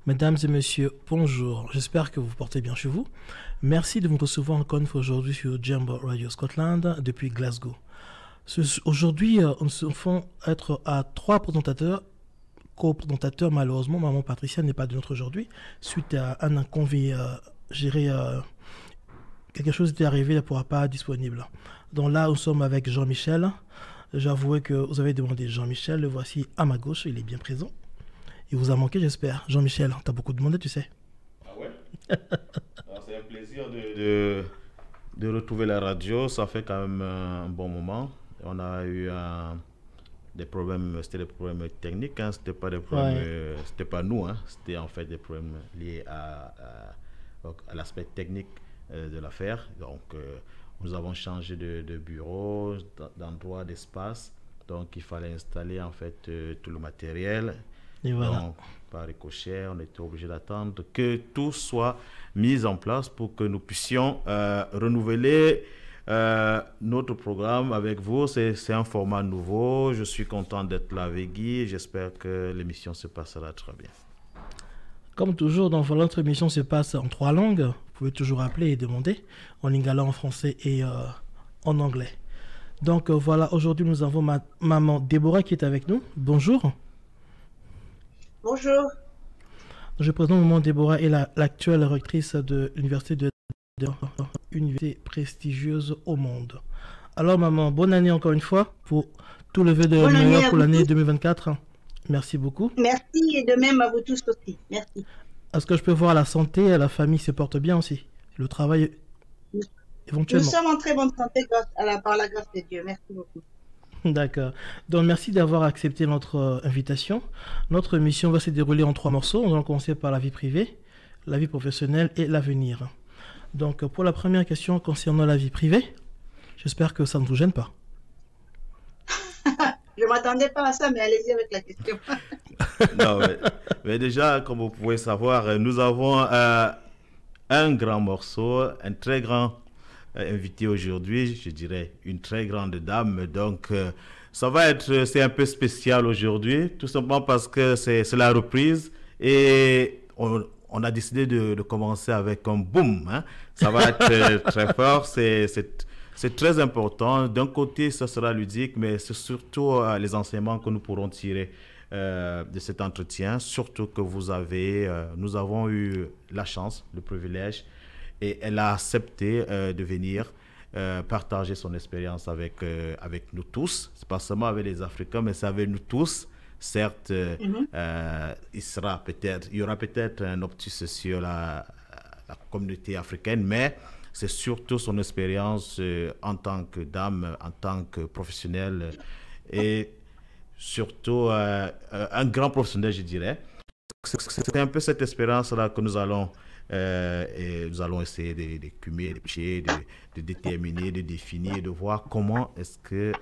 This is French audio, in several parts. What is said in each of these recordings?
Mesdames et messieurs, bonjour. J'espère que vous vous portez bien chez vous. Merci de nous recevoir encore une fois aujourd'hui sur Jambo Radio Scotland depuis Glasgow. Aujourd'hui, nous sommes être à 3 présentateurs, co-présentateurs. Malheureusement, maman Patricia n'est pas de notre aujourd'hui suite à un inconvénient géré. Quelque chose était arrivé, elle ne pourra pas être disponible. Donc là, nous sommes avec Jean-Michel. J'avoue que vous avez demandé Jean-Michel. Le voici à ma gauche, il est bien présent. Il vous a manqué, j'espère. Jean-Michel, tu as beaucoup demandé, tu sais. Ah ouais. C'est un plaisir de retrouver la radio. Ça fait quand même un bon moment. On a eu des problèmes, c'était des problèmes techniques. Hein. C'était pas des problèmes, c'était pas nous. Hein. C'était en fait des problèmes liés à l'aspect technique de l'affaire. Donc, nous avons changé de bureau, d'endroit, d'espace. Donc, il fallait installer en fait tout le matériel. Et voilà. Donc, par ricochet, on était obligé d'attendre que tout soit mis en place pour que nous puissions renouveler notre programme avec vous. C'est un format nouveau. Je suis content d'être là avec Guy. J'espère que l'émission se passera très bien. Comme toujours, dans notre émission se passe en 3 langues. Vous pouvez toujours appeler et demander en lingala, en français et en anglais. Donc voilà, aujourd'hui nous avons maman Déborah qui est avec nous. Bonjour. Bonjour. Je présente maman Déborah et l'actuelle rectrice de l'université de université prestigieuse au monde. Alors maman, bonne année encore une fois pour tout le vœu de meilleur pour l'année 2024. Merci beaucoup. Merci et de même à vous tous aussi. Merci. Est-ce que je peux voir la santé, la famille se porte bien aussi? Le travail éventuellement. Nous sommes en très bonne santé par la grâce de Dieu. Merci beaucoup. D'accord. Donc merci d'avoir accepté notre invitation. Notre mission va se dérouler en 3 morceaux. On va commencer par la vie privée, la vie professionnelle et l'avenir. Donc pour la première question concernant la vie privée, j'espère que ça ne vous gêne pas. Je ne m'attendais pas à ça, mais allez-y avec la question. Non, mais déjà, comme vous pouvez savoir, nous avons un grand morceau, un très grand invité aujourd'hui, je dirais une très grande dame. Donc, c'est un peu spécial aujourd'hui, tout simplement parce que c'est la reprise et on a décidé de commencer avec un boom. Hein. Ça va être très fort, c'est très important. D'un côté, ça sera ludique, mais c'est surtout les enseignements que nous pourrons tirer de cet entretien. Surtout que nous avons eu la chance, le privilège, et elle a accepté de venir partager son expérience avec nous tous. C'est pas seulement avec les Africains, mais c'est avec nous tous. Certes, il y aura peut-être un optus sur la communauté africaine, mais c'est surtout son expérience en tant que dame, en tant que professionnelle et surtout un grand professionnel, je dirais. C'est un peu cette expérience-là que nous allons essayer d'écumer, de déterminer, de définir, de voir comment est-ce que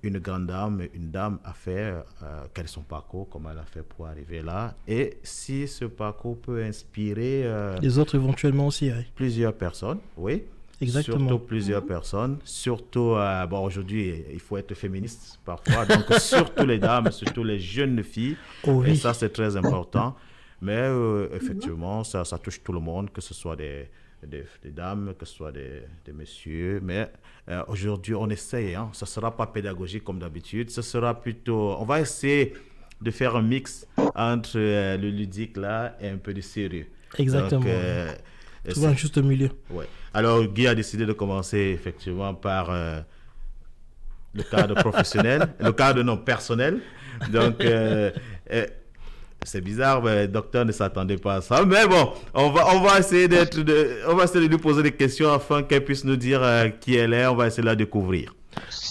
une grande dame, une dame a fait, quel est son parcours, comment elle a fait pour arriver là, et si ce parcours peut inspirer les autres éventuellement aussi, oui. Plusieurs personnes, oui. Exactement. Surtout plusieurs personnes, surtout, aujourd'hui, il faut être féministe parfois, donc surtout les dames, surtout les jeunes filles, et ça c'est très important, mais effectivement, ça touche tout le monde, que ce soit des dames, que ce soit des messieurs, mais aujourd'hui on essaye, hein, ça ne sera pas pédagogique comme d'habitude, ce sera plutôt, on va essayer de faire un mix entre le ludique là et un peu de sérieux. Exactement. Tu vois, juste au milieu. Ouais. Alors Guy a décidé de commencer effectivement par le cadre professionnel, le cadre non personnel, donc c'est bizarre, mais le docteur ne s'attendait pas à ça. Mais bon, on va essayer de lui poser des questions afin qu'elle puisse nous dire qui elle est. On va essayer de la découvrir.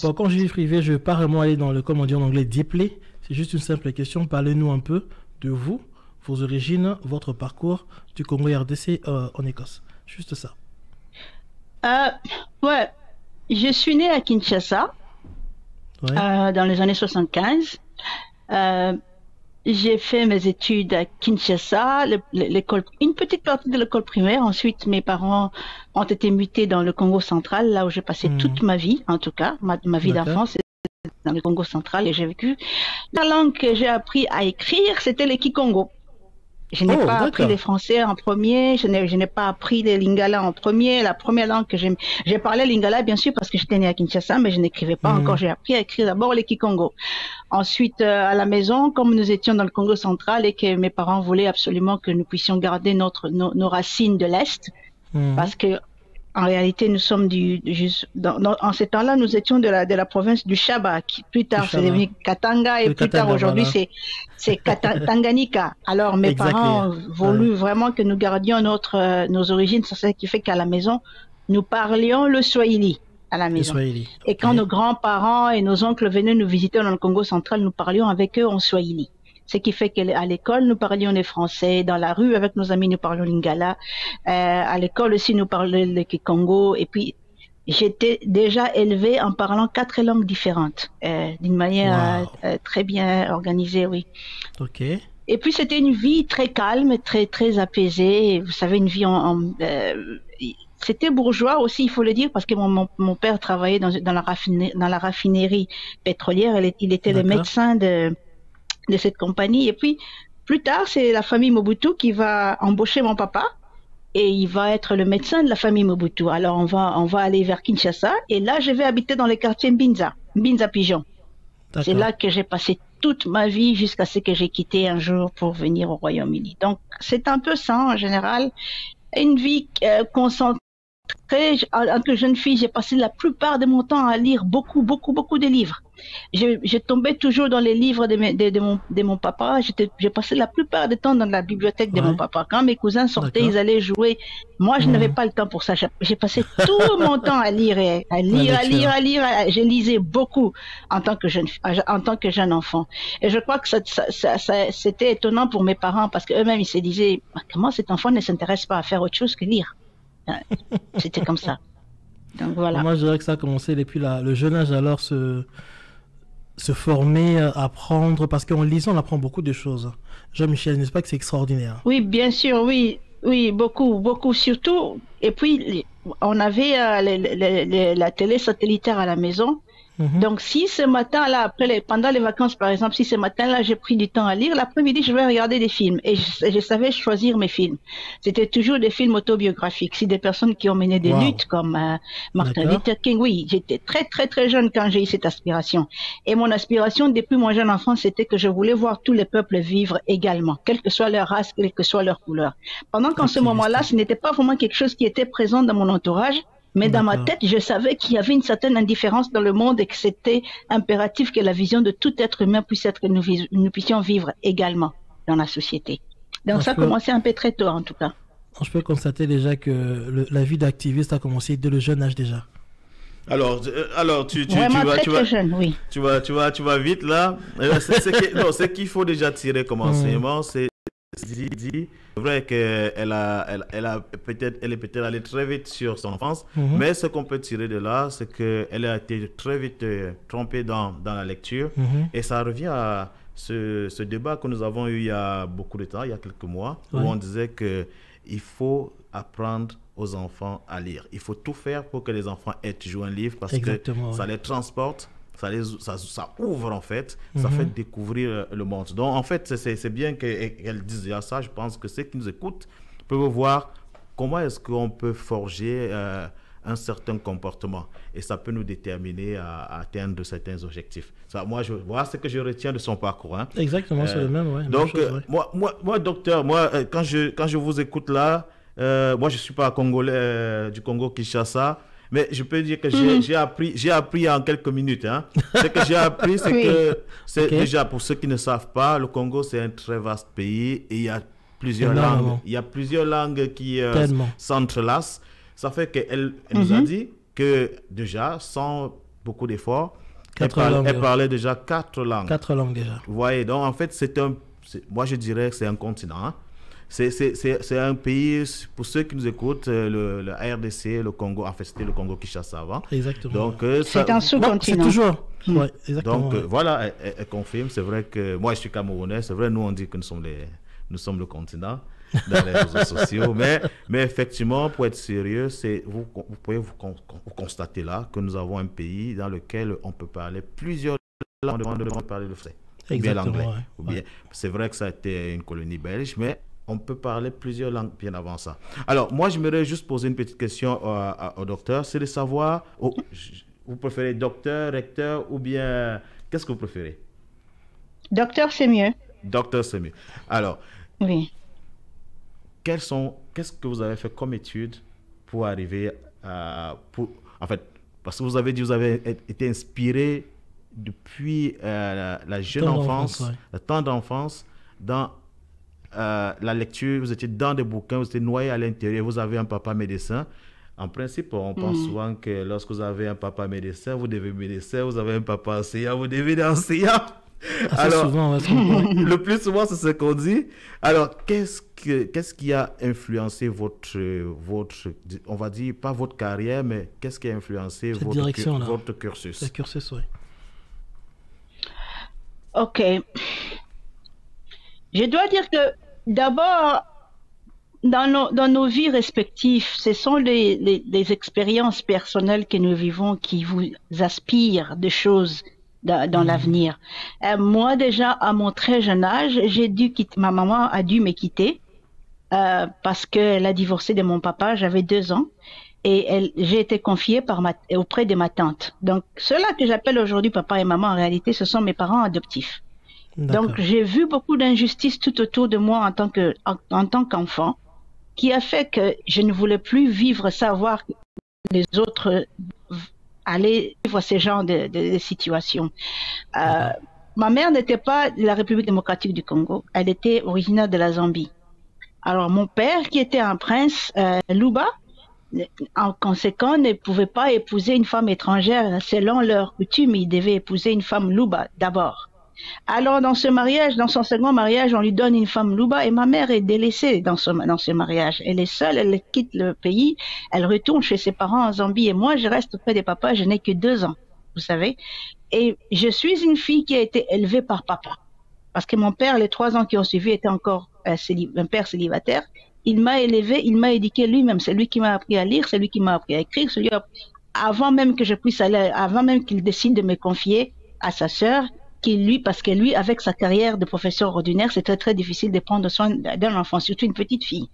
Bon, quand je dis privé, je ne vais pas vraiment aller dans le, comme on dit en anglais, deeply. C'est juste une simple question. Parlez-nous un peu de vous, vos origines, votre parcours du Congo RDC en Écosse. Juste ça. Ouais, je suis née à Kinshasa dans les années 75. J'ai fait mes études à Kinshasa, une petite partie de l'école primaire. Ensuite, mes parents ont été mutés dans le Congo central, là où j'ai passé toute ma vie, en tout cas. Ma vie d'enfance, c'est dans le Congo central et j'ai vécu. La langue que j'ai appris à écrire, c'était le Kikongo. Je n'ai pas appris les français en premier, je n'ai pas appris les lingala en premier. La première langue que j'ai parlé lingala, bien sûr, parce que j'étais née à Kinshasa, mais je n'écrivais pas encore. J'ai appris à écrire d'abord les Kikongo. Ensuite, à la maison, comme nous étions dans le Congo central et que mes parents voulaient absolument que nous puissions garder nos racines de l'Est, parce que en réalité, nous sommes en ces temps-là, nous étions de la province du Shaba, qui plus tard c'est devenu Katanga et plus tard aujourd'hui c'est Tanganyika. Alors mes parents ont voulu vraiment que nous gardions nos origines, c'est ce qui fait qu'à la maison, nous parlions le Swahili à la maison. Et quand nos grands-parents et nos oncles venaient nous visiter dans le Congo central, nous parlions avec eux en Swahili. Ce qui fait qu'à l'école, nous parlions les français. Dans la rue, avec nos amis, nous parlions lingala. À l'école aussi, nous parlions le Kikongo. Et puis, j'étais déjà élevée en parlant 4 langues différentes, d'une manière très bien organisée, oui. Ok. Et puis, c'était une vie très calme, très, très apaisée. Vous savez, une vie c'était bourgeois aussi, il faut le dire, parce que mon père travaillait dans la raffinerie pétrolière. Il était le médecin de cette compagnie. Et puis, plus tard, c'est la famille Mobutu qui va embaucher mon papa et il va être le médecin de la famille Mobutu. Alors, on va aller vers Kinshasa et là, je vais habiter dans le quartier Mbinza Pigeon. C'est là que j'ai passé toute ma vie jusqu'à ce que j'ai quitté un jour pour venir au Royaume-Uni. Donc, c'est un peu ça, en général. Une vie concentrée. En tant que jeune fille, j'ai passé la plupart de mon temps à lire beaucoup de livres. Je tombais toujours dans les livres de mon papa. J'ai passé la plupart du temps dans la bibliothèque de mon papa. Quand mes cousins sortaient, ils allaient jouer. Moi, je n'avais pas le temps pour ça. J'ai passé tout mon temps à lire. Je lisais beaucoup en tant que jeune enfant. Et je crois que c'était étonnant pour mes parents parce qu'eux-mêmes, ils se disaient, comment cet enfant ne s'intéresse pas à faire autre chose que lire? C'était comme ça. Donc voilà. Moi, je dirais que ça a commencé depuis le jeune âge, alors se former, apprendre, parce qu'en lisant, on apprend beaucoup de choses. Jean-Michel, n'est-ce pas que c'est extraordinaire? Oui, bien sûr, oui, beaucoup, surtout. Et puis, on avait la télé satellitaire à la maison. Donc, si ce matin-là, pendant les vacances, par exemple, si ce matin-là, j'ai pris du temps à lire, l'après-midi, je vais regarder des films. Et je savais choisir mes films. C'était toujours des films autobiographiques. Si des personnes qui ont mené des luttes, comme Martin Luther King, oui, j'étais très, très, très jeune quand j'ai eu cette aspiration. Et mon aspiration, depuis mon jeune enfant, c'était que je voulais voir tous les peuples vivre également, quelle que soit leur race, quelle que soit leur couleur. Pendant qu'en ce moment-là, ce n'était pas vraiment quelque chose qui était présent dans mon entourage. Mais dans ma tête, je savais qu'il y avait une certaine indifférence dans le monde et que c'était impératif que la vision de tout être humain puisse être que nous puissions vivre également dans la société. Donc ça a commencé un peu très tôt en tout cas. Je peux constater déjà que la vie d'activiste a commencé dès le jeune âge déjà. Alors tu vas jeune, oui. Tu vas vite là. Ce qu'il faut déjà tirer comme enseignement, c'est vrai qu'elle est peut-être allée très vite sur son enfance, mais ce qu'on peut tirer de là, c'est qu'elle a été très vite trompée dans la lecture, et ça revient à ce débat que nous avons eu il y a beaucoup de temps, il y a quelques mois, où on disait qu'il faut apprendre aux enfants à lire. Il faut tout faire pour que les enfants aient toujours un livre, parce que ça les transporte. Ça ouvre en fait, ça fait découvrir le monde. Donc en fait, c'est bien qu'elle dise ça. Je pense que ceux qui nous écoutent peuvent voir comment est-ce qu'on peut forger un certain comportement, et ça peut nous déterminer à atteindre certains objectifs. Ça, moi, voilà ce que je retiens de son parcours. Hein. Exactement, c'est le même. Ouais, donc, moi, docteur, quand je vous écoute là, moi je suis pas congolais du Congo Kinshasa. Mais je peux dire que j'ai appris en quelques minutes. Hein. Ce que j'ai appris, c'est que déjà, pour ceux qui ne savent pas, le Congo, c'est un très vaste pays et il y a plusieurs langues. Il y a plusieurs langues qui s'entrelacent. Ça fait qu'elle nous a dit que déjà, sans beaucoup d'efforts, elle parlait déjà 4 langues. 4 langues déjà. Vous voyez, donc en fait, moi je dirais que c'est un continent. Hein. C'est un pays, pour ceux qui nous écoutent, le RDC, le Congo, en fait c'était le Congo Kinshasa avant. Exactement. Donc, c'est un sous-continent. C'est toujours. Ouais, exactement. Donc voilà, elle confirme. C'est vrai que moi je suis Camerounais, c'est vrai, nous on dit que nous sommes le continent dans les réseaux sociaux. Mais effectivement, pour être sérieux, vous pouvez vous constater là que nous avons un pays dans lequel on peut parler plusieurs langues, on peut parler le français. Ou bien l'anglais. C'est vrai que ça a été une colonie belge, mais on peut parler plusieurs langues bien avant ça. Alors, moi, j'aimerais juste poser une petite question au docteur. C'est de savoir, vous préférez docteur, recteur ou bien, qu'est-ce que vous préférez? Docteur, c'est mieux. Docteur, c'est mieux. Alors, oui. Qu'est-ce que vous avez fait comme étude pour arriver en fait, parce que vous avez dit que vous avez été inspiré depuis la jeune enfance, le temps d'enfance, dans la lecture, vous étiez dans des bouquins, vous étiez noyé à l'intérieur, vous avez un papa médecin. En principe, on pense souvent que lorsque vous avez un papa médecin, vous devez médecin, vous avez un papa enseignant, vous devez enseignant. Alors, souvent, le plus souvent, c'est ce qu'on dit. Alors, qu'est-ce qui a influencé votre, on va dire, pas votre carrière, mais qu'est-ce qui a influencé votre cursus? Le cursus, oui. Ok. Je dois dire que d'abord, dans nos vies respectives, ce sont les expériences personnelles que nous vivons qui vous aspirent de choses dans l'avenir. Moi, déjà, à mon très jeune âge, ma maman a dû me quitter parce qu'elle a divorcé de mon papa, j'avais 2 ans, et j'ai été confiée auprès de ma tante. Donc, ceux-là que j'appelle aujourd'hui papa et maman, en réalité, ce sont mes parents adoptifs. Donc, j'ai vu beaucoup d'injustices tout autour de moi en tant qu'enfant, qui a fait que je ne voulais plus savoir les autres aller vivre ces genres de situations. Ma mère n'était pas de la République démocratique du Congo, elle était originaire de la Zambie. Alors, mon père, qui était un prince Luba, en conséquent, ne pouvait pas épouser une femme étrangère. Selon leur coutume, il devait épouser une femme Luba d'abord. Alors, dans son second mariage, on lui donne une femme Luba et ma mère est délaissée dans ce mariage. Elle est seule, elle quitte le pays, elle retourne chez ses parents en Zambie et moi, je reste auprès des papas, je n'ai que 2 ans, vous savez. Et je suis une fille qui a été élevée par papa. Parce que mon père, les 3 ans qui ont suivi, était encore un père célibataire. Il m'a élevée, il m'a éduquée lui-même. C'est lui qui m'a appris à lire, c'est lui qui m'a appris à écrire. Avant même que je puisse avant même qu'il décide de me confier à sa sœur, parce que lui, avec sa carrière de professeur ordinaire, c'était très difficile de prendre soin d'un enfant, surtout une petite fille.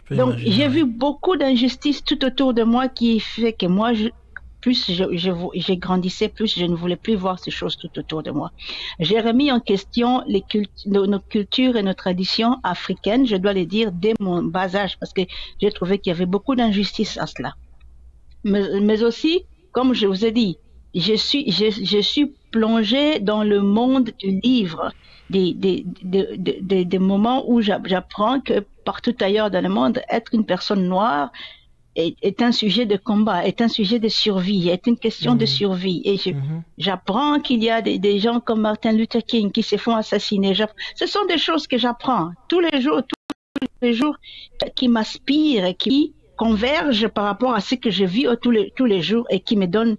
Donc, j'ai vu beaucoup d'injustices tout autour de moi qui fait que moi, plus je grandissais, plus je ne voulais plus voir ces choses tout autour de moi. J'ai remis en question nos cultures et nos traditions africaines, je dois le dire, dès mon bas âge, parce que j'ai trouvé qu'il y avait beaucoup d'injustices à cela. Mais aussi, comme je vous ai dit, je suis plongée dans le monde du livre, des moments où j'apprends que partout ailleurs dans le monde, être une personne noire est un sujet de combat, est un sujet de survie, est une question de survie. Et j'apprends qu'il y a des gens comme Martin Luther King qui se font assassiner. Ce sont des choses que j'apprends tous les jours, qui m'inspirent et qui convergent par rapport à ce que je vis tous les jours et qui me donnent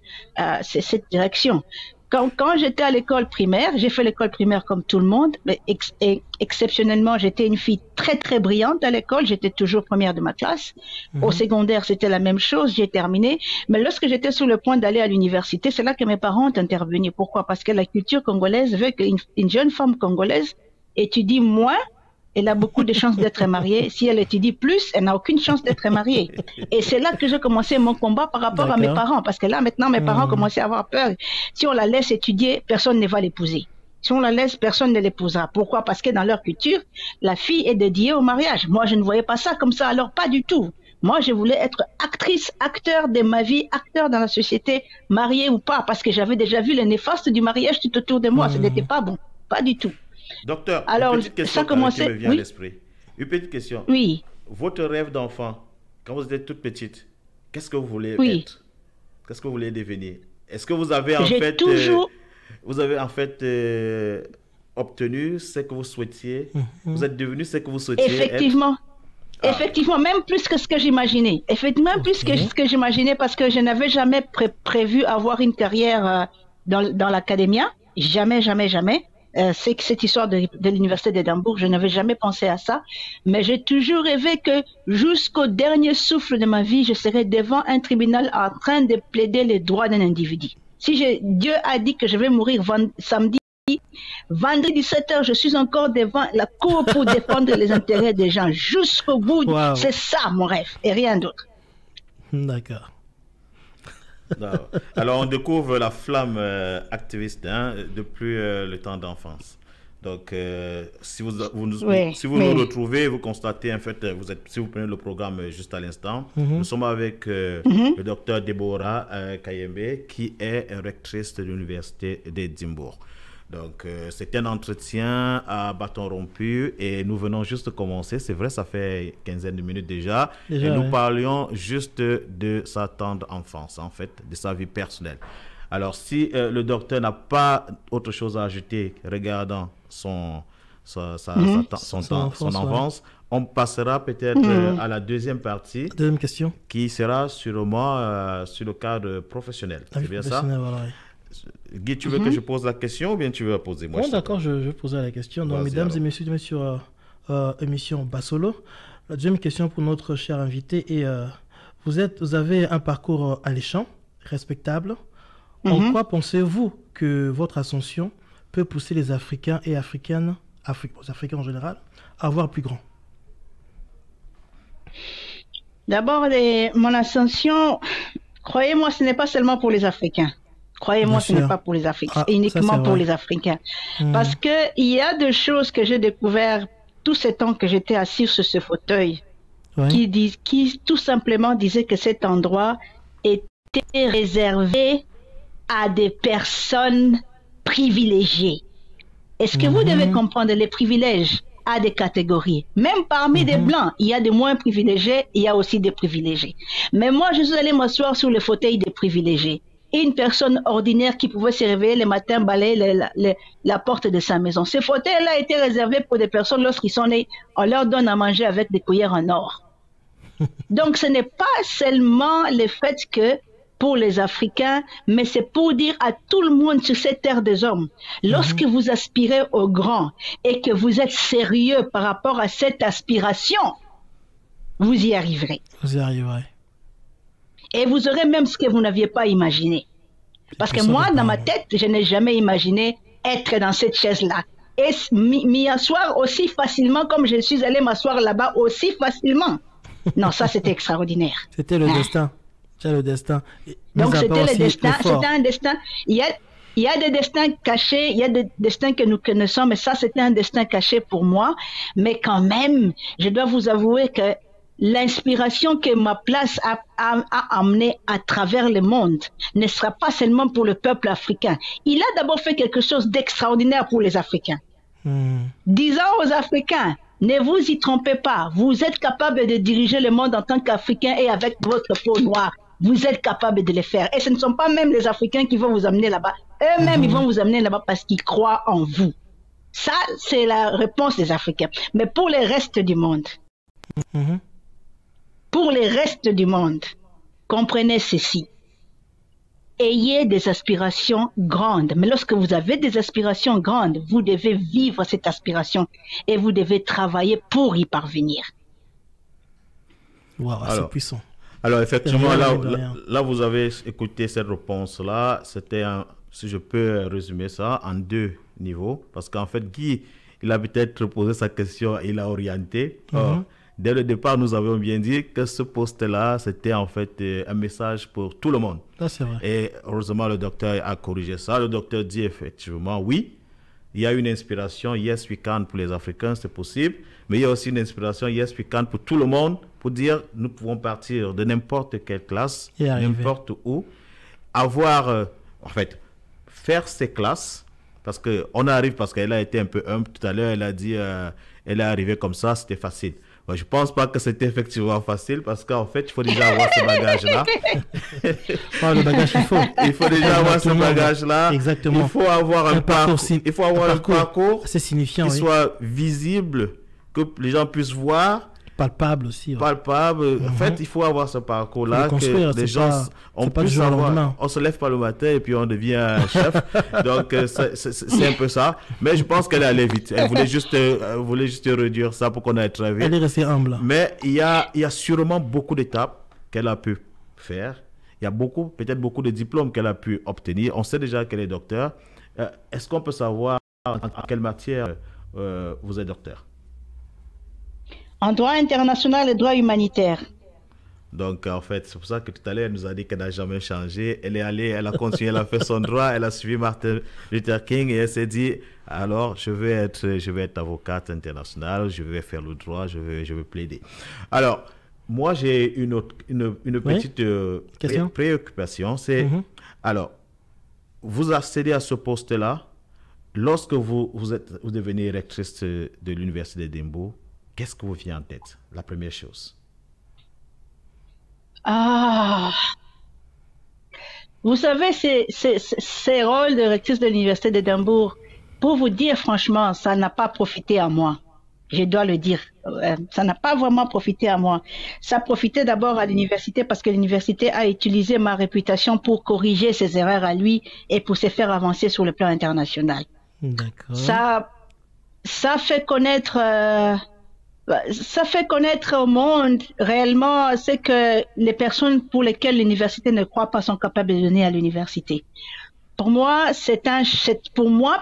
cette direction. Quand j'étais à l'école primaire, j'ai fait l'école primaire comme tout le monde, mais exceptionnellement, j'étais une fille très très brillante à l'école, j'étais toujours première de ma classe. Au secondaire, c'était la même chose, j'ai terminé. Mais lorsque j'étais sur le point d'aller à l'université, c'est là que mes parents ont intervenu. Pourquoi? Parce que la culture congolaise veut qu'une jeune femme congolaise étudie moins. Elle a beaucoup de chances d'être mariée. Si elle étudie plus, elle n'a aucune chance d'être mariée. Et c'est là que j'ai commencé mon combat par rapport à mes parents. Parce que là, maintenant, mes parents commençaient à avoir peur. Si on la laisse étudier, personne ne va l'épouser. Si on la laisse, personne ne l'épousera. Pourquoi? Parce que dans leur culture, la fille est dédiée au mariage. Moi, je ne voyais pas ça comme ça. Alors, pas du tout. Moi, je voulais être actrice, acteur de ma vie, acteur dans la société, mariée ou pas. Parce que j'avais déjà vu les néfastes du mariage tout autour de moi. Ce n'était pas bon. Pas du tout. Docteur, alors, une petite question qui me vient à l'esprit. Une petite question. Oui. Votre rêve d'enfant, quand vous étiez toute petite, qu'est-ce que vous voulez être? Qu'est-ce que vous voulez devenir? Est-ce que vous avez en fait obtenu ce que vous souhaitiez? Vous êtes devenu ce que vous souhaitiez Effectivement. Être? Effectivement, même plus que ce que j'imaginais. Effectivement, plus que ce que j'imaginais, parce que je n'avais jamais prévu avoir une carrière dans l'académia. Jamais, jamais, jamais. C'est que cette histoire de l'université d'Édimbourg, je n'avais jamais pensé à ça, mais j'ai toujours rêvé que jusqu'au dernier souffle de ma vie, je serais devant un tribunal en train de plaider les droits d'un individu. Si Dieu a dit que je vais mourir samedi, Vendredi 17h, je suis encore devant la cour pour défendre les intérêts des gens jusqu'au bout. Wow. C'est ça mon rêve et rien d'autre. D'accord. Alors, on découvre la flamme activiste depuis le temps d'enfance. Donc, si vous nous retrouvez, vous constatez, en fait, si vous prenez le programme juste à l'instant, nous sommes avec le docteur Deborah Kayembe, qui est rectrice de l'université d'Édimbourg. Donc, c'est un entretien à bâton rompu et nous venons juste de commencer. C'est vrai, ça fait une quinzaine de minutes déjà. Et nous parlions juste de sa tendre enfance, en fait, de sa vie personnelle. Alors, si le docteur n'a pas autre chose à ajouter regardant son enfance, on passera peut-être à la deuxième partie. Deuxième question. Qui sera sûrement sur le cadre professionnel. C'est bien ça? Voilà. Guy, tu veux que je pose la question ou bien tu veux la poser? Moi, bon, d'accord, je vais poser la question. Donc, mesdames et messieurs, sur émission Bassolo, la deuxième question pour notre cher invité est vous avez un parcours alléchant, respectable. En quoi pensez-vous que votre ascension peut pousser les Africains et Africaines, les Africains en général, à voir plus grand? D'abord, mon ascension, croyez-moi, ce n'est pas seulement pour les Africains. Croyez-moi, ce n'est pas pour les Africains, uniquement pour les Africains. Parce qu'il y a des choses que j'ai découvertes tout ce temps que j'étais assis sur ce fauteuil, qui tout simplement disaient que cet endroit était réservé à des personnes privilégiées. Est-ce que vous devez comprendre les privilèges à des catégories? Même parmi des blancs, il y a des moins privilégiés, il y a aussi des privilégiés. Mais moi, je suis allé m'asseoir sur le fauteuil des privilégiés. Une personne ordinaire qui pouvait se réveiller le matin, balayer la porte de sa maison. Ce fauteuil-là était réservé pour des personnes lorsqu'ils sont nés, on leur donne à manger avec des cuillères en or. Donc ce n'est pas seulement le fait que pour les Africains, mais c'est pour dire à tout le monde sur cette terre des hommes, lorsque vous aspirez au grand et que vous êtes sérieux par rapport à cette aspiration, vous y arriverez. Vous y arriverez. Et vous aurez même ce que vous n'aviez pas imaginé. Parce que moi, dans ma tête, je n'ai jamais imaginé être dans cette chaise-là. Et m'y asseoir aussi facilement comme je suis allé m'asseoir là-bas aussi facilement. Non, ça c'était extraordinaire. C'était le destin. C'est le destin. Donc c'était le destin. C'était un destin. Il y a des destins cachés, il y a des destins que nous connaissons, mais ça c'était un destin caché pour moi. Mais quand même, je dois vous avouer que l'inspiration que ma place a amené à travers le monde ne sera pas seulement pour le peuple africain. Il a d'abord fait quelque chose d'extraordinaire pour les Africains. Disant aux Africains, ne vous y trompez pas, vous êtes capable de diriger le monde en tant qu'Africain et avec votre peau noire. Vous êtes capable de le faire. Et ce ne sont pas même les Africains qui vont vous amener là-bas. Eux-mêmes, ils vont vous amener là-bas parce qu'ils croient en vous. Ça, c'est la réponse des Africains. Mais pour le reste du monde, pour le reste du monde, comprenez ceci. Ayez des aspirations grandes. Mais lorsque vous avez des aspirations grandes, vous devez vivre cette aspiration et vous devez travailler pour y parvenir. Wow, c'est puissant. Alors, effectivement, là, vous avez écouté cette réponse-là. C'était, si je peux résumer ça, en deux niveaux. Parce qu'en fait, Guy, il a peut-être posé sa question, il a orienté. Dès le départ, nous avions bien dit que ce poste-là, c'était en fait un message pour tout le monde. Ça, c'est vrai. Et heureusement, le docteur a corrigé ça. Le docteur dit effectivement, oui, il y a une inspiration, yes we can pour les Africains, c'est possible. Mais il y a aussi une inspiration, yes we can pour tout le monde, pour dire, nous pouvons partir de n'importe quelle classe, n'importe où, avoir, en fait, faire ces classes, parce qu'on arrive, parce qu'elle a été un peu humble tout à l'heure, elle a dit, elle est arrivée comme ça, c'était facile. Moi, je ne pense pas que c'était effectivement facile parce qu'en fait, il faut déjà avoir ce bagage-là. Le bagage qu'il faut. Il faut déjà avoir ce bagage-là. Exactement. Il faut avoir un parcours. Il faut avoir un parcours signifiant, qui soit visible, que les gens puissent voir. Palpable aussi. Palpable. En fait, il faut avoir ce parcours-là que les gens on peut savoir. On se lève pas le matin et puis on devient chef. Donc, c'est un peu ça. Mais je pense qu'elle est allée vite. Elle voulait juste réduire ça pour qu'on aille très vite. Elle est restée humble. Mais il y a sûrement beaucoup d'étapes qu'elle a pu faire. Il y a peut-être beaucoup de diplômes qu'elle a pu obtenir. On sait déjà qu'elle est docteur. Est-ce qu'on peut savoir en quelle matière vous êtes docteur? En droit international et droit humanitaire. Donc, en fait, c'est pour ça que tout à l'heure, elle nous a dit qu'elle n'a jamais changé. Elle est allée, elle a continué, elle a fait son droit, elle a suivi Martin Luther King et elle s'est dit, alors, je vais être avocate internationale, je vais faire le droit, je vais plaider. Alors, moi, j'ai une petite préoccupation. C'est, alors, vous accédez à ce poste-là, lorsque vous devenez rectrice de l'Université d'Édimbourg, qu'est-ce que vous vient en tête, la première chose? Ah, vous savez, ces rôles de rectrice de l'Université d'Édimbourg, pour vous dire franchement, ça n'a pas profité à moi. Je dois le dire. Ça n'a pas vraiment profité à moi. Ça profitait d'abord à l'université parce que l'université a utilisé ma réputation pour corriger ses erreurs à lui et pour se faire avancer sur le plan international. D'accord. Ça fait connaître au monde réellement ce que les personnes pour lesquelles l'université ne croit pas sont capables de donner à l'université. Pour moi,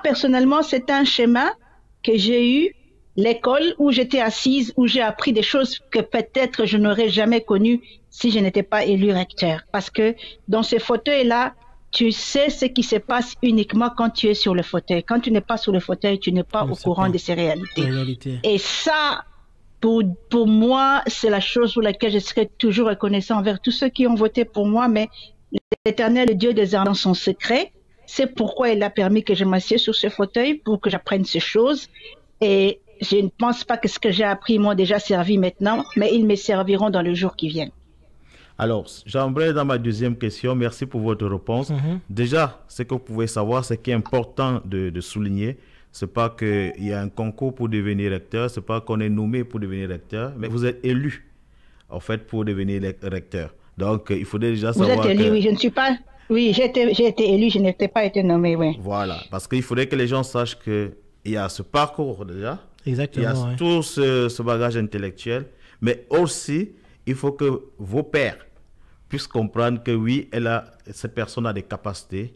personnellement, c'est un schéma que j'ai eu, l'école où j'étais assise, où j'ai appris des choses que peut-être je n'aurais jamais connues si je n'étais pas élu recteur. Parce que dans ce fauteuil-là, tu sais ce qui se passe uniquement quand tu es sur le fauteuil. Quand tu n'es pas sur le fauteuil, tu n'es pas au courant de ces réalités. Et ça, pour moi, c'est la chose pour laquelle je serai toujours reconnaissant envers tous ceux qui ont voté pour moi, mais l'Éternel Dieu des armes dans son secret, c'est pourquoi il a permis que je m'assieds sur ce fauteuil, pour que j'apprenne ces choses. Et je ne pense pas que ce que j'ai appris m'ont déjà servi maintenant, mais ils me serviront dans le jour qui vient. Alors, j'aimerais dans ma deuxième question, merci pour votre réponse. Déjà, ce que vous pouvez savoir, ce qui est important de souligner, c'est pas qu'il y a un concours pour devenir recteur, c'est pas qu'on est nommé pour devenir recteur, mais vous êtes élu, en fait, pour devenir recteur. Donc, il faudrait déjà savoir. Vous êtes élu, oui, je ne suis pas. Oui, j'ai été élu, je n'ai pas été nommé, oui. Voilà, parce qu'il faudrait que les gens sachent qu'il y a ce parcours déjà. Exactement. Il y a tout ce bagage intellectuel, mais aussi, il faut que vos pairs puissent comprendre que oui, cette personne a des capacités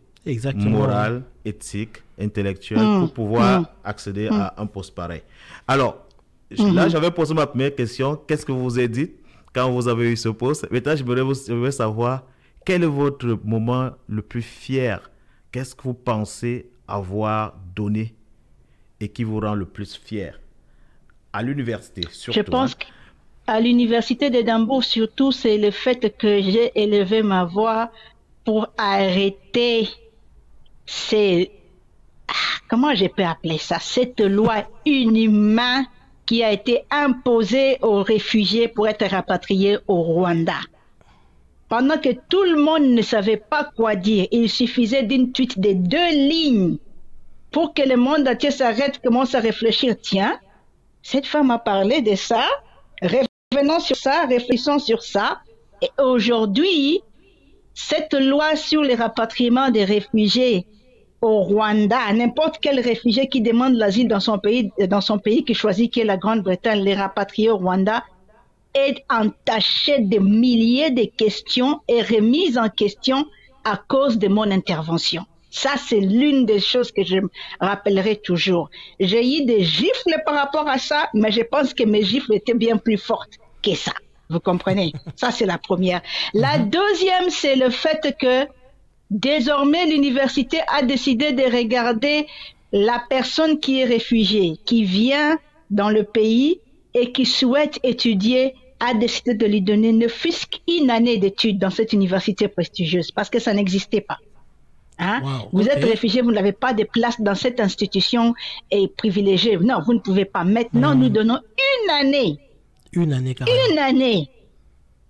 morales, éthiques, intellectuelles pour pouvoir accéder à un poste pareil. Alors, là, j'avais posé ma première question. Qu'est-ce que vous vous êtes dit quand vous avez eu ce poste? Maintenant, je voudrais savoir quel est votre moment le plus fier? Qu'est-ce que vous pensez avoir donné et qui vous rend le plus fier à l'université, surtout? Je pense qu'à l'université d'Édimbourg, surtout, c'est le fait que j'ai élevé ma voix pour arrêter comment je peux appeler ça, cette loi inhumaine qui a été imposée aux réfugiés pour être rapatriés au Rwanda. Pendant que tout le monde ne savait pas quoi dire, il suffisait d'une tweet de 2 lignes pour que le monde entier s'arrête, commence à réfléchir. Tiens, cette femme a parlé de ça, revenons sur ça, réfléchissons sur ça. Et aujourd'hui, cette loi sur le rapatriement des réfugiés au Rwanda, n'importe quel réfugié qui demande l'asile dans son pays qui choisit, qui est la Grande-Bretagne, les rapatrier au Rwanda, est entachée de milliers de questions et remise en question à cause de mon intervention. Ça, c'est l'une des choses que je me rappellerai toujours. J'ai eu des gifles par rapport à ça, mais je pense que mes gifles étaient bien plus fortes que ça. Vous comprenez? Ça, c'est la première. La deuxième, c'est le fait que désormais, l'université a décidé de regarder la personne qui est réfugiée, qui vient dans le pays et qui souhaite étudier, a décidé de lui donner ne fût-ce qu'une année d'études dans cette université prestigieuse, parce que ça n'existait pas. Hein? Wow, vous êtes réfugié, vous n'avez pas de place dans cette institution et privilégiée. Non, vous ne pouvez pas. Maintenant, nous donnons une année. Une année, carrément. Une année,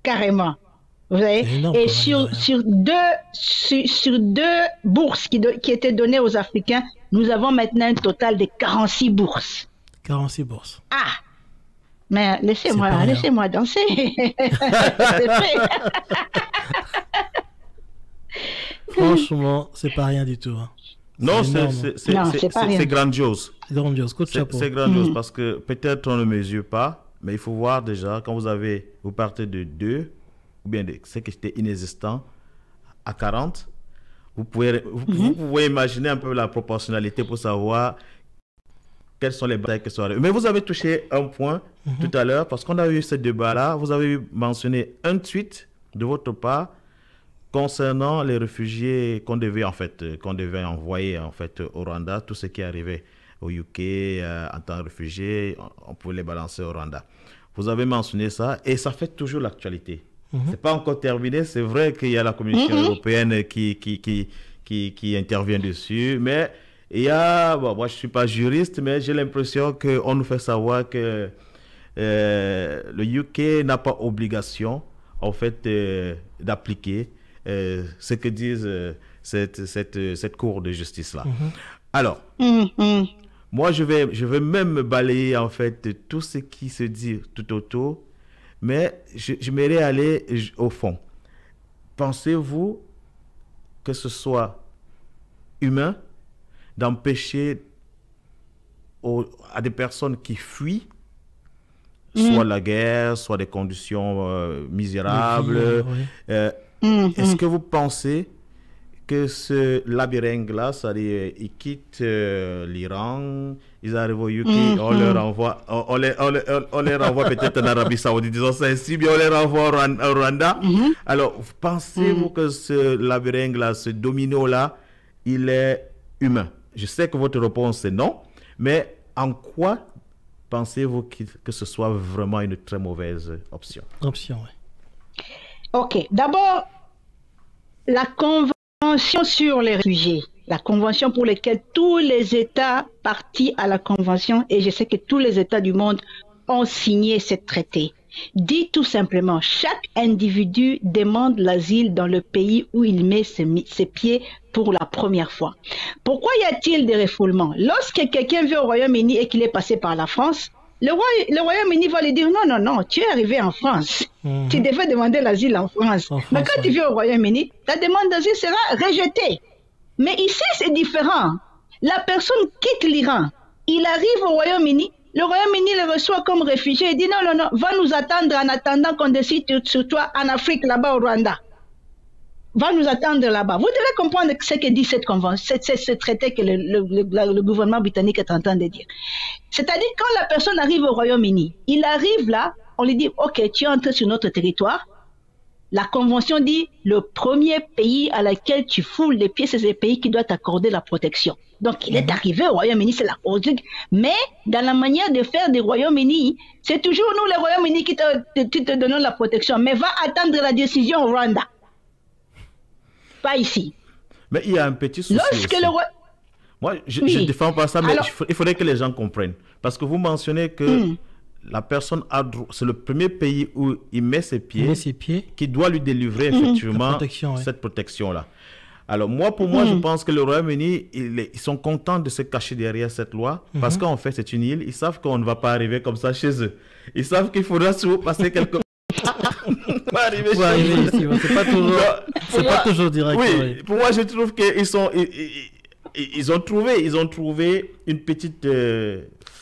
carrément. Vous voyez? Et sur deux bourses qui étaient données aux Africains, nous avons maintenant un total de 46 bourses. 46 bourses. Ah! Mais laissez-moi danser. C'est fait. Franchement, c'est pas rien du tout. Hein. Non, c'est grandiose. C'est grandiose. C'est grandiose parce que peut-être on ne mesure pas, mais il faut voir déjà quand vous partez de 2 ou bien de ce qui était inexistant à 40, vous pouvez imaginer un peu la proportionnalité pour savoir quelles sont les batailles qui sont arrivées. Mais vous avez touché un point tout à l'heure, parce qu'on a eu ce débat-là. Vous avez mentionné un tweet de votre part concernant les réfugiés qu'on devait envoyer en fait au Rwanda, tout ce qui arrivait au UK en tant que réfugiés, on pouvait les balancer au Rwanda. Vous avez mentionné ça et ça fait toujours l'actualité. C'est pas encore terminé. C'est vrai qu'il y a la Commission européenne qui intervient dessus, mais il y a, bon, moi je suis pas juriste, mais j'ai l'impression qu'on nous fait savoir que le UK n'a pas obligation en fait d'appliquer ce que disent cette cour de justice là. Alors, moi je vais même balayer en fait tout ce qui se dit tout autour, mais je m'aimerais aller au fond. Pensez-vous que ce soit humain d'empêcher à des personnes qui fuient soit la guerre, soit des conditions misérables. Est-ce que vous pensez que ce labyrinthe-là, c'est-à-dire ils quittent l'Iran, ils arrivent au UK, on les renvoie peut-être en Arabie Saoudite, disons ça ainsi, bien on les renvoie au Rwanda. Alors, pensez-vous que ce labyrinthe-là, ce domino-là, il est humain? Je sais que votre réponse est non, mais en quoi pensez-vous que ce soit vraiment une très mauvaise option? Option, oui. Ok, d'abord, la Convention sur les réfugiés, la Convention pour laquelle tous les États partis à la Convention, et je sais que tous les États du monde ont signé ce traité, dit tout simplement, chaque individu demande l'asile dans le pays où il met ses pieds pour la première fois. Pourquoi y a-t-il des refoulements? Lorsque quelqu'un vient au Royaume-Uni et qu'il est passé par la France, le Royaume-Uni va lui dire non, tu es arrivé en France. Tu devais demander l'asile en France. Mais quand tu viens au Royaume-Uni, ta demande d'asile sera rejetée. Mais ici, c'est différent. La personne quitte l'Iran, il arrive au Royaume-Uni, le Royaume-Uni le reçoit comme réfugié et dit non, va nous attendre en attendant qu'on décide sur toi en Afrique, là-bas au Rwanda. Va nous attendre là-bas. Vous devez comprendre ce que dit cette convention, ce traité que le gouvernement britannique est en train de dire. C'est-à-dire quand la personne arrive au Royaume-Uni, il arrive là, on lui dit ok, tu es entré sur notre territoire. La convention dit le premier pays à laquelle tu foules les pieds, c'est le pays qui doit t'accorder la protection. Donc il est arrivé au Royaume-Uni, c'est la politique. Mais dans la manière de faire du Royaume-Uni, c'est toujours nous, le Royaume-Uni, qui te donnons la protection. Mais va attendre la décision au Rwanda. Pas ici. Mais il y a un petit souci. Moi, je ne défends pas ça, mais alors, il faudrait que les gens comprennent. Parce que vous mentionnez que la personne a droit, c'est le premier pays où il met ses pieds, qui doit lui délivrer effectivement cette protection-là. Alors moi, pour moi, je pense que le Royaume-Uni, ils sont contents de se cacher derrière cette loi, parce qu'en fait, c'est une île. Ils savent qu'on ne va pas arriver comme ça chez eux. Ils savent qu'il faudra souvent passer quelque c'est pas toujours direct. Oui, pour moi, je trouve qu'ils ont trouvé une petite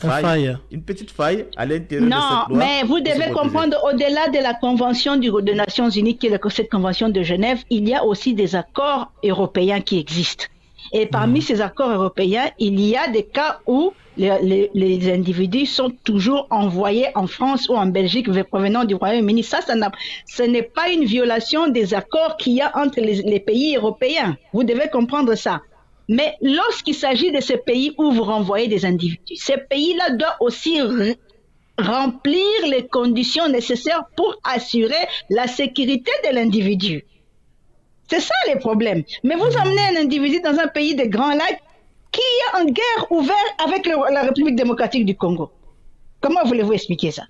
faille à l'intérieur de cette loi. Non, mais vous devez comprendre, au-delà de la Convention des Nations Unies, qui est cette Convention de Genève, il y a aussi des accords européens qui existent. Et parmi ces accords européens, il y a des cas où les individus sont toujours envoyés en France ou en Belgique provenant du Royaume-Uni. Ce n'est pas une violation des accords qu'il y a entre les pays européens. Vous devez comprendre ça. Mais lorsqu'il s'agit de ces pays où vous renvoyez des individus, ces pays-là doivent aussi remplir les conditions nécessaires pour assurer la sécurité de l'individu. C'est ça le problème. Mais vous emmenez un individu dans un pays de Grands Lacs qui est en guerre ouverte avec la République démocratique du Congo. Comment voulez-vous expliquer ça?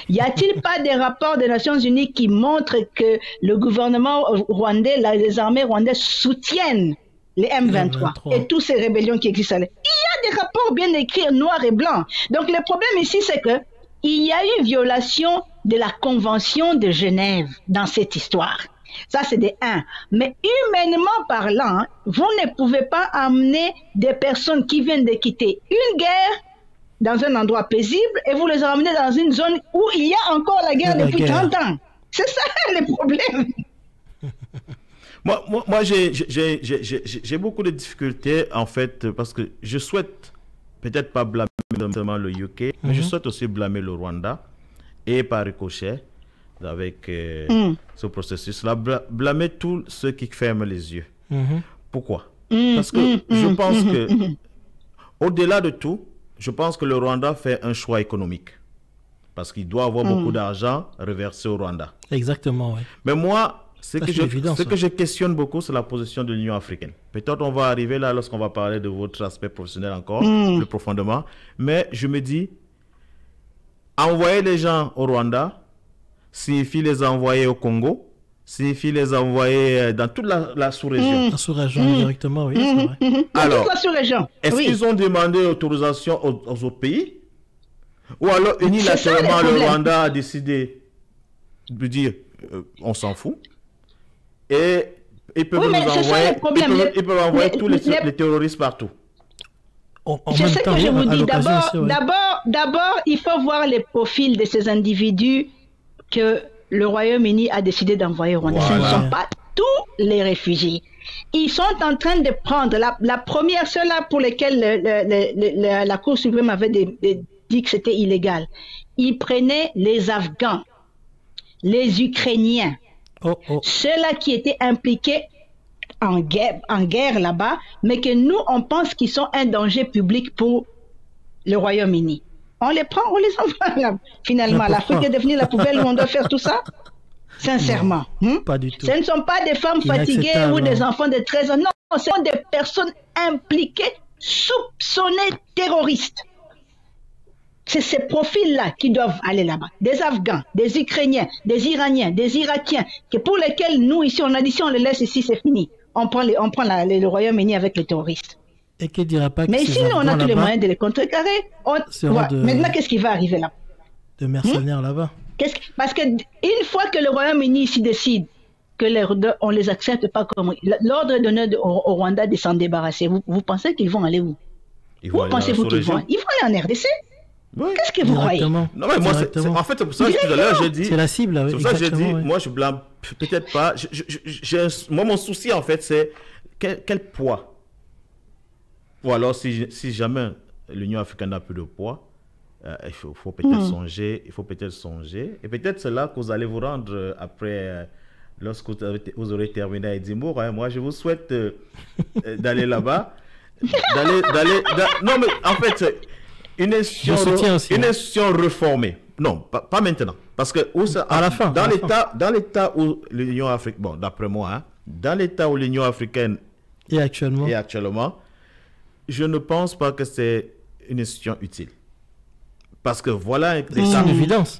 Y a-t-il pas des rapports des Nations Unies qui montrent que le gouvernement rwandais, les armées rwandaises soutiennent les M23 et toutes ces rébellions qui existent? Il y a des rapports bien écrits noir et blanc. Donc le problème ici, c'est que il y a eu violation de la Convention de Genève dans cette histoire. Ça, c'est des 1. Mais humainement parlant, vous ne pouvez pas amener des personnes qui viennent de quitter une guerre dans un endroit paisible et vous les ramenez dans une zone où il y a encore la guerre depuis 30 ans. C'est ça le problème. Moi j'ai beaucoup de difficultés, en fait, parce que je souhaite peut-être pas blâmer seulement le UK, mais je souhaite aussi blâmer le Rwanda et par ricochet avec ce processus-là, blâmer tous ceux qui ferment les yeux. Pourquoi? Parce que je pense que, au-delà de tout, je pense que le Rwanda fait un choix économique. Parce qu'il doit avoir beaucoup d'argent reversé au Rwanda. Exactement, oui. Mais moi, ce que je questionne beaucoup, c'est la position de l'Union africaine. Peut-être on va arriver là lorsqu'on va parler de votre aspect professionnel encore plus profondément. Mais je me dis, envoyer les gens au Rwanda signifie les envoyer au Congo, signifie les envoyer dans toute la sous-région. La sous-région directement, oui, c'est vrai. Alors, toute la sous-région. Est-ce qu'ils ont demandé autorisation aux autres pays? Ou alors unilatéralement le Rwanda a décidé de dire on s'en fout et ils peuvent nous envoyer tous les terroristes partout. C'est ce que je vous dis. D'abord, il faut voir les profils de ces individus que le Royaume-Uni a décidé d'envoyer au Rwanda. Ce ne sont pas tous les réfugiés. Ils sont en train de prendre la première, ceux-là pour lesquels la Cour suprême avait dit que c'était illégal. Ils prenaient les Afghans, les Ukrainiens, ceux-là qui étaient impliqués en guerre là-bas, mais que nous, on pense qu'ils sont un danger public pour le Royaume-Uni. On les prend, on les envoie là. Finalement, l'Afrique est devenue la poubelle où on doit faire tout ça? Sincèrement. Pas du tout. Ce ne sont pas des femmes fatiguées ou des enfants de 13 ans. Non, ce sont des personnes impliquées, soupçonnées terroristes. C'est ces profils-là qui doivent aller là-bas. Des Afghans, des Ukrainiens, des Iraniens, des Irakiens, que pour lesquels nous, ici, on a dit si on les laisse ici, c'est fini. On prend le Royaume-Uni avec les terroristes. Et qui dira pas que mais ici, on a tous les moyens de les contrecarrer. Maintenant, qu'est-ce qui va arriver là? De mercenaires là-bas. Parce qu'une fois que le Royaume-Uni ici décide que on les accepte pas comme... L'ordre est donné au Rwanda de s'en débarrasser. Vous pensez qu'ils vont aller où? Vous pensez-vous qu'ils vont? Ils vont aller en RDC. Oui. Qu'est-ce que vous croyez? Non, mais moi, en fait, c'est pour ça que tout à l'heure, j'ai dit... C'est la cible, oui. C'est pour ça que j'ai dit, moi, je blâme peut-être pas... moi, mon souci, en fait, c'est quel poids? Ou alors, si jamais l'Union africaine n'a plus de poids, il faut peut-être songer, et peut-être c'est là que vous allez vous rendre après, lorsque vous aurez terminé à Edimbourg. Moi, je vous souhaite d'aller là-bas, non, mais en fait, une institution réformée. Non, pas maintenant, parce que à la fin, dans l'état où l'Union africaine, bon, d'après moi, dans l'état où l'Union africaine est actuellement, je ne pense pas que c'est une institution utile. Parce que voilà des cas,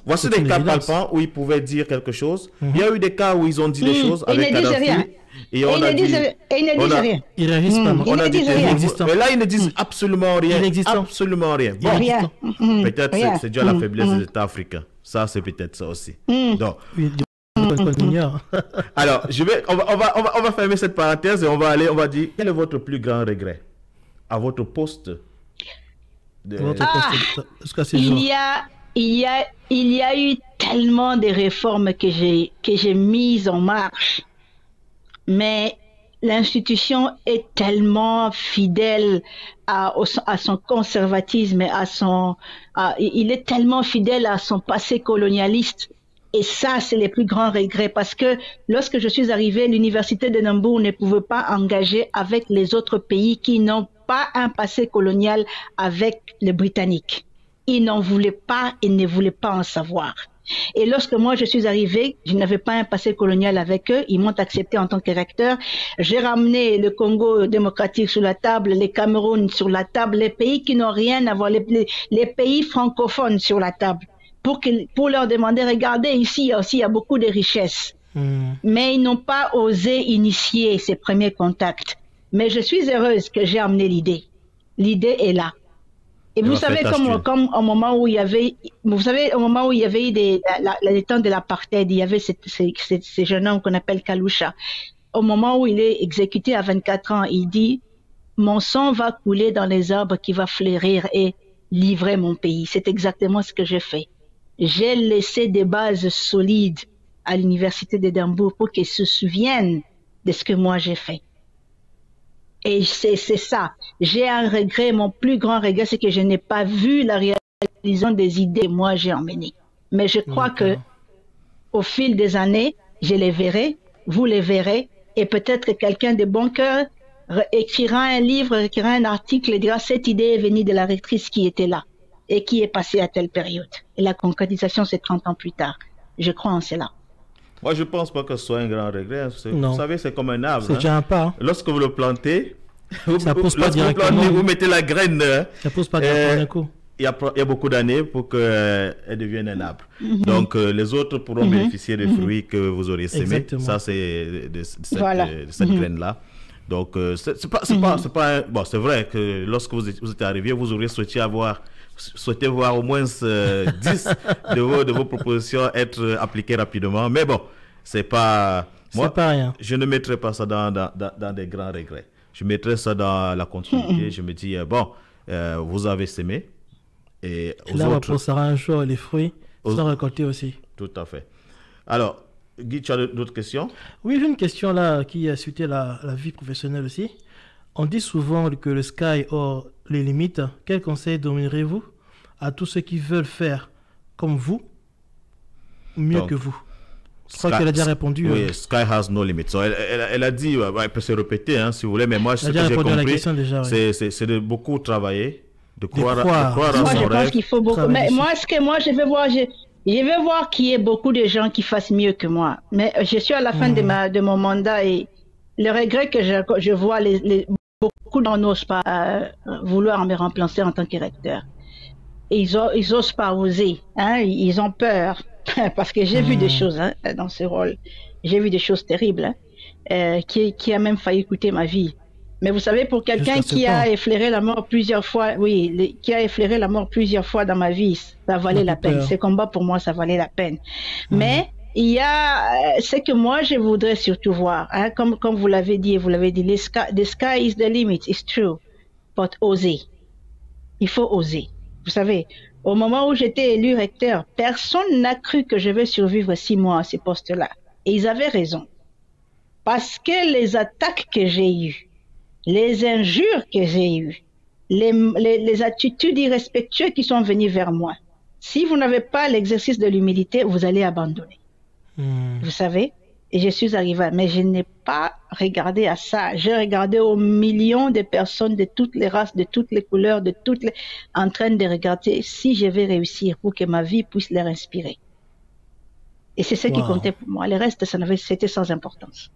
voici des cas palpants où ils pouvaient dire quelque chose. Il y a eu des cas où ils ont dit des choses avec Kadhafi. Et on a dit... ils ne disent rien. Ils réagissent pas. On a dit mais là, ils ne disent absolument rien. Absolument rien. Bon, peut-être c'est dû à la faiblesse des États africains. Ça, c'est peut-être ça aussi. Donc... Alors, on va fermer cette parenthèse et on va dire, quel est votre plus grand regret à votre poste il y a eu tellement de réformes que j'ai mises en marche, mais l'institution est tellement fidèle à son conservatisme et il est tellement fidèle à son passé colonialiste. Et ça, c'est les plus grands regrets, parce que lorsque je suis arrivée, l'université de Nambour ne pouvait pas engager avec les autres pays qui n'ont pas un passé colonial avec les Britanniques. Ils n'en voulaient pas et ne voulaient pas en savoir. Et lorsque moi je suis arrivée, je n'avais pas un passé colonial avec eux, ils m'ont accepté en tant que recteur. J'ai ramené le Congo démocratique sur la table, les Cameroun sur la table, les pays qui n'ont rien à voir, les pays francophones sur la table, pour leur demander, regardez ici aussi, il y a beaucoup de richesses. Mais ils n'ont pas osé initier ces premiers contacts. Mais je suis heureuse que j'ai amené l'idée. L'idée est là. Et vous savez, comme au moment où il y avait, eu les temps de l'apartheid, il y avait ces jeunes hommes qu'on appelle Kalusha. Au moment où il est exécuté à 24 ans, il dit, mon sang va couler dans les arbres qui va fleurir et livrer mon pays. C'est exactement ce que j'ai fait. J'ai laissé des bases solides à l'université d'Édimbourg pour qu'ils se souviennent de ce que moi j'ai fait. Et c'est ça. J'ai un regret, mon plus grand regret, c'est que je n'ai pas vu la réalisation des idées que moi j'ai emmenées. Mais je crois que au fil des années, je les verrai, vous les verrez, et peut-être que quelqu'un de bon cœur écrira un livre, écrira un article et dira cette idée est venue de la rectrice qui était là et qui est passée à telle période. Et la concrétisation, c'est 30 ans plus tard. Je crois en cela. Moi, je ne pense pas que ce soit un grand regret. Vous savez, c'est comme un arbre. C'est déjà un pas. Hein. Lorsque vous le plantez, ça pousse pas directement. Vous mettez la graine. Ça pousse pas directement d'un coup. Il y a beaucoup d'années pour qu'elle devienne un arbre. Donc, les autres pourront bénéficier des fruits que vous aurez semés. Exactement. Ça, c'est de cette graine-là. Donc, c'est vrai que lorsque vous êtes arrivé, vous auriez souhaité voir au moins 10 de vos propositions être appliquées rapidement. Mais bon, c'est pas rien. Je ne mettrai pas ça dans des grands regrets. Je mettrai ça dans la continuité. Je me dis, vous avez semé. Et là, on poussera un jour les fruits sont récoltés aussi. Tout à fait. Alors, Guy, tu as d'autres questions? Oui, j'ai une question là qui a suscité la vie professionnelle aussi. On dit souvent que le sky a les limites. Quel conseil donnerez-vous à tous ceux qui veulent faire comme vous, mieux que vous? Je crois qu'elle a déjà répondu. Oui, sky has no limits. So, elle a dit, elle peut se répéter si vous voulez, mais moi, ce que j'ai compris, c'est de beaucoup travailler, de croire en son rêve. Moi, je pense qu'il faut beaucoup. Mais moi, je veux voir qu'il y ait beaucoup de gens qui fassent mieux que moi. Mais je suis à la fin de mon mandat et le regret que je vois, beaucoup d'entre n'osent pas vouloir me remplacer en tant que recteur. Et ils osent pas oser, ils ont peur. Parce que j'ai vu des choses dans ce rôle. J'ai vu des choses terribles qui a même failli coûter ma vie. Mais vous savez, pour quelqu'un qui a effleuré la mort plusieurs fois, qui a effleuré la mort plusieurs fois dans ma vie, ça valait la peine. Ces combats, pour moi, ça valait la peine. Mais il y a ce que moi, je voudrais surtout voir. Comme vous l'avez dit, the sky is the limit, it's true. But oser. Il faut oser. Vous savez, au moment où j'étais élu recteur, personne n'a cru que je vais survivre 6 mois à ce poste-là. Et ils avaient raison. Parce que les attaques que j'ai eues, les injures que j'ai eues, les attitudes irrespectueuses qui sont venues vers moi, si vous n'avez pas l'exercice de l'humilité, vous allez abandonner. Vous savez? Et je suis arrivée, mais je n'ai pas regardé à ça. J'ai regardé aux millions de personnes de toutes les races, de toutes les couleurs, en train de regarder si je vais réussir pour que ma vie puisse leur inspirer. Et c'est ce qui comptait pour moi. Le reste, c'était sans importance.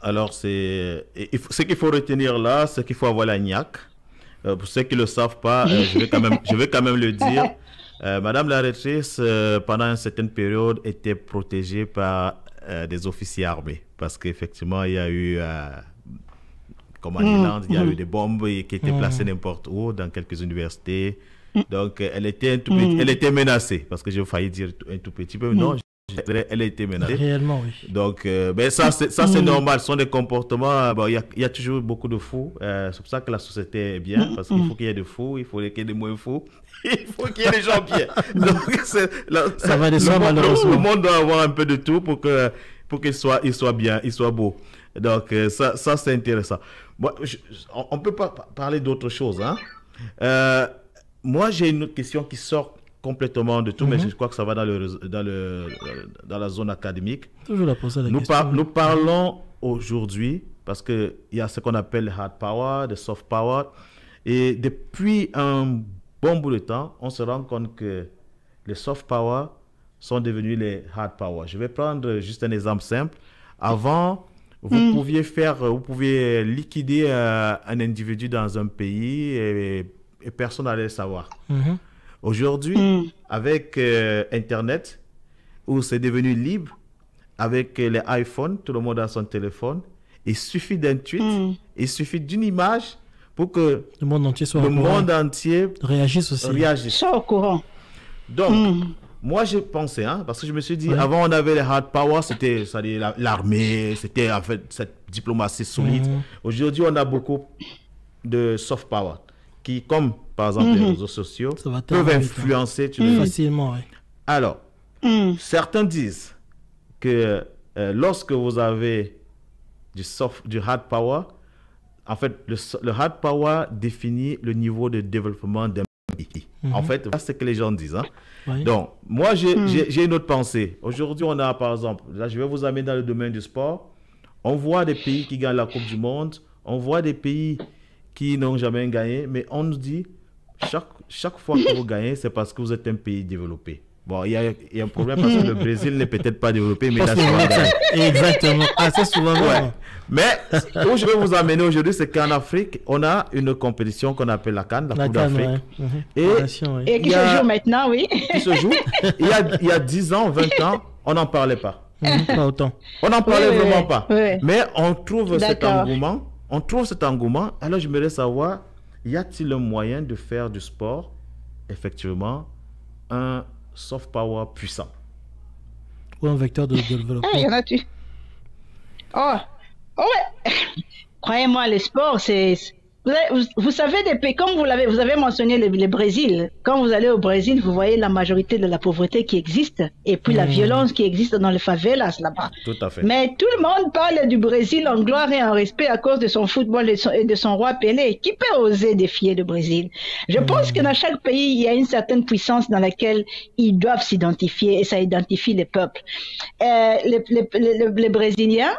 Alors ce qu'il faut retenir là, c'est qu'il faut avoir la niaque. Pour ceux qui ne le savent pas, je vais quand même le dire. Madame la rectrice, pendant une certaine période, était protégée par des officiers armés. Parce qu'effectivement, il y a eu, comme en Irlande, il y a eu des bombes qui étaient placées n'importe où, dans quelques universités. Donc, elle était menacée. Parce que j'ai failli dire un tout petit peu. Non, elle a été menacée. Réellement, oui. Donc, ça c'est normal. Ce sont des comportements. Il y a toujours beaucoup de fous. C'est pour ça que la société est bien. Parce qu'il faut qu'il y ait des fous, il faut qu'il y ait des moins fous. Il faut qu'il y ait des gens bien. Donc, ça va descendre malheureusement. Le monde doit avoir un peu de tout pour qu'il soit bien, il soit beau. Donc, ça c'est intéressant. Bon, on peut pas parler d'autre chose. Moi, j'ai une autre question qui sort complètement de tout, mais je crois que ça va dans la zone académique. Toujours la poser la question. Nous parlons aujourd'hui, parce qu'il y a ce qu'on appelle le hard power, le soft power, et depuis un bon bout de temps, on se rend compte que les soft power sont devenus les hard power. Je vais prendre juste un exemple simple. Avant, vous pouviez liquider un individu dans un pays et personne n'allait le savoir. Aujourd'hui, avec Internet, où c'est devenu libre, avec les iPhones, tout le monde a son téléphone, il suffit d'un tweet, il suffit d'une image pour que le monde entier réagisse aussi. Soit au courant. Donc, moi, je pensais, parce que je me suis dit, avant, on avait les hard power, c'était l'armée, c'était en fait cette diplomatie solide. Aujourd'hui, on a beaucoup de soft power qui, comme par exemple les réseaux sociaux, peuvent influencer facilement. Oui. Alors, certains disent que lorsque vous avez du hard power. En fait, le hard power définit le niveau de développement d'un pays. En fait, voilà ce que les gens disent. Hein. Oui. Donc, moi, j'ai une autre pensée. Aujourd'hui, on a, par exemple, là, je vais vous amener dans le domaine du sport. On voit des pays qui gagnent la Coupe du Monde. On voit des pays qui n'ont jamais gagné. Mais on nous dit, chaque fois que vous gagnez, c'est parce que vous êtes un pays développé. Bon, il y a un problème parce que le Brésil n'est peut-être pas développé, mais il a souvent gagné. Exactement. Ah, c'est souvent vrai. Ouais. Mais où je vais vous amener aujourd'hui, c'est qu'en Afrique, on a une compétition qu'on appelle la CAN, la Coupe d'Afrique. Ouais. Et qui se joue maintenant, oui. Qui se joue. Il y a 10 ans, 20 ans, on n'en parlait pas. Pas autant. On n'en parlait vraiment pas. Oui. Mais on trouve cet engouement. On trouve cet engouement. Alors, je voudrais savoir, y a-t-il un moyen de faire du sport, effectivement, un soft power puissant? Ou un vecteur de développement. Ah, il y en a-tu? Oh ouais. Croyez-moi, le sport, c'est... Vous savez, des pays, comme vous avez mentionné le Brésil. Quand vous allez au Brésil, vous voyez la majorité de la pauvreté qui existe et puis la violence qui existe dans les favelas là-bas. Tout à fait. Mais tout le monde parle du Brésil en gloire et en respect à cause de son football et de son roi Pelé. Qui peut oser défier le Brésil? Je pense que dans chaque pays, il y a une certaine puissance dans laquelle ils doivent s'identifier et ça identifie les peuples. Les Brésiliens,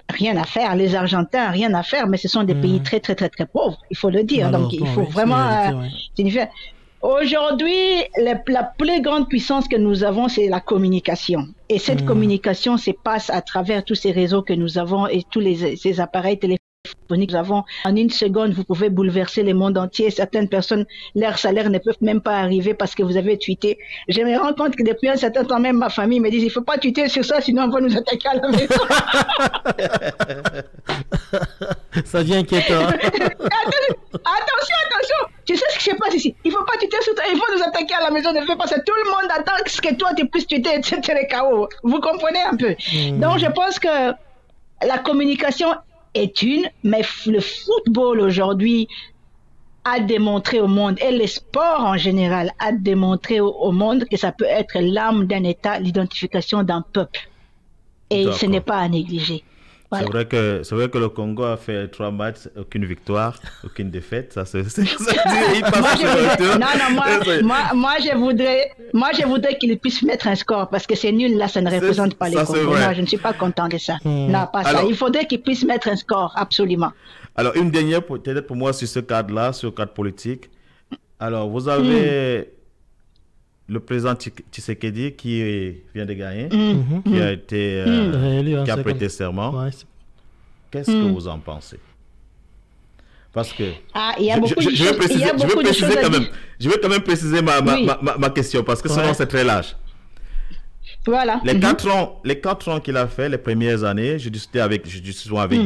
rien à faire, les Argentins, rien à faire, mais ce sont des pays très, très, très, très pauvres, il faut le dire. Donc, il faut vraiment... Aujourd'hui, la plus grande puissance que nous avons, c'est la communication. Et cette communication se passe à travers tous ces réseaux que nous avons et tous ces appareils téléphoniques que nous avons. En une seconde, vous pouvez bouleverser le monde entier. Certaines personnes, leur salaire ne peuvent même pas arriver parce que vous avez tweeté. Je me rends compte que depuis un certain temps, même ma famille me dit, il ne faut pas tweeter sur ça, sinon on va nous attaquer à la maison. Ça devient inquiétant. Attention. Tu sais ce qui se passe ici. Il ne faut pas tweeter sur ça. Il faut nous attaquer à la maison. Ne fais pas ça. Tout le monde attend que toi, tu puisses tweeter, etc. Vous comprenez un peu. Donc, je pense que la communication est mais le football aujourd'hui a démontré au monde, et le sport en général a démontré au monde que ça peut être l'âme d'un État, l'identification d'un peuple. Et ce n'est pas à négliger. Voilà. C'est vrai que le Congo a fait 3 matchs, aucune victoire, aucune défaite. Moi, je voudrais qu'il puisse mettre un score parce que c'est nul là, ça ne représente pas les Congos. Moi, je ne suis pas content de ça. Non, pas ça. Il faudrait qu'il puisse mettre un score, absolument. Alors, une dernière peut-être pour moi sur ce cadre-là, sur le cadre politique. Alors, vous avez le président Tshisekedi qui vient de gagner, qui a été qui a prêté serment. Ouais, qu'est-ce que vous en pensez? Parce que il y a beaucoup de choses. Je vais quand même préciser ma question parce que sinon c'est très large. Voilà. Les 4 ans qu'il a fait, les premières années, je discutais avec Guy,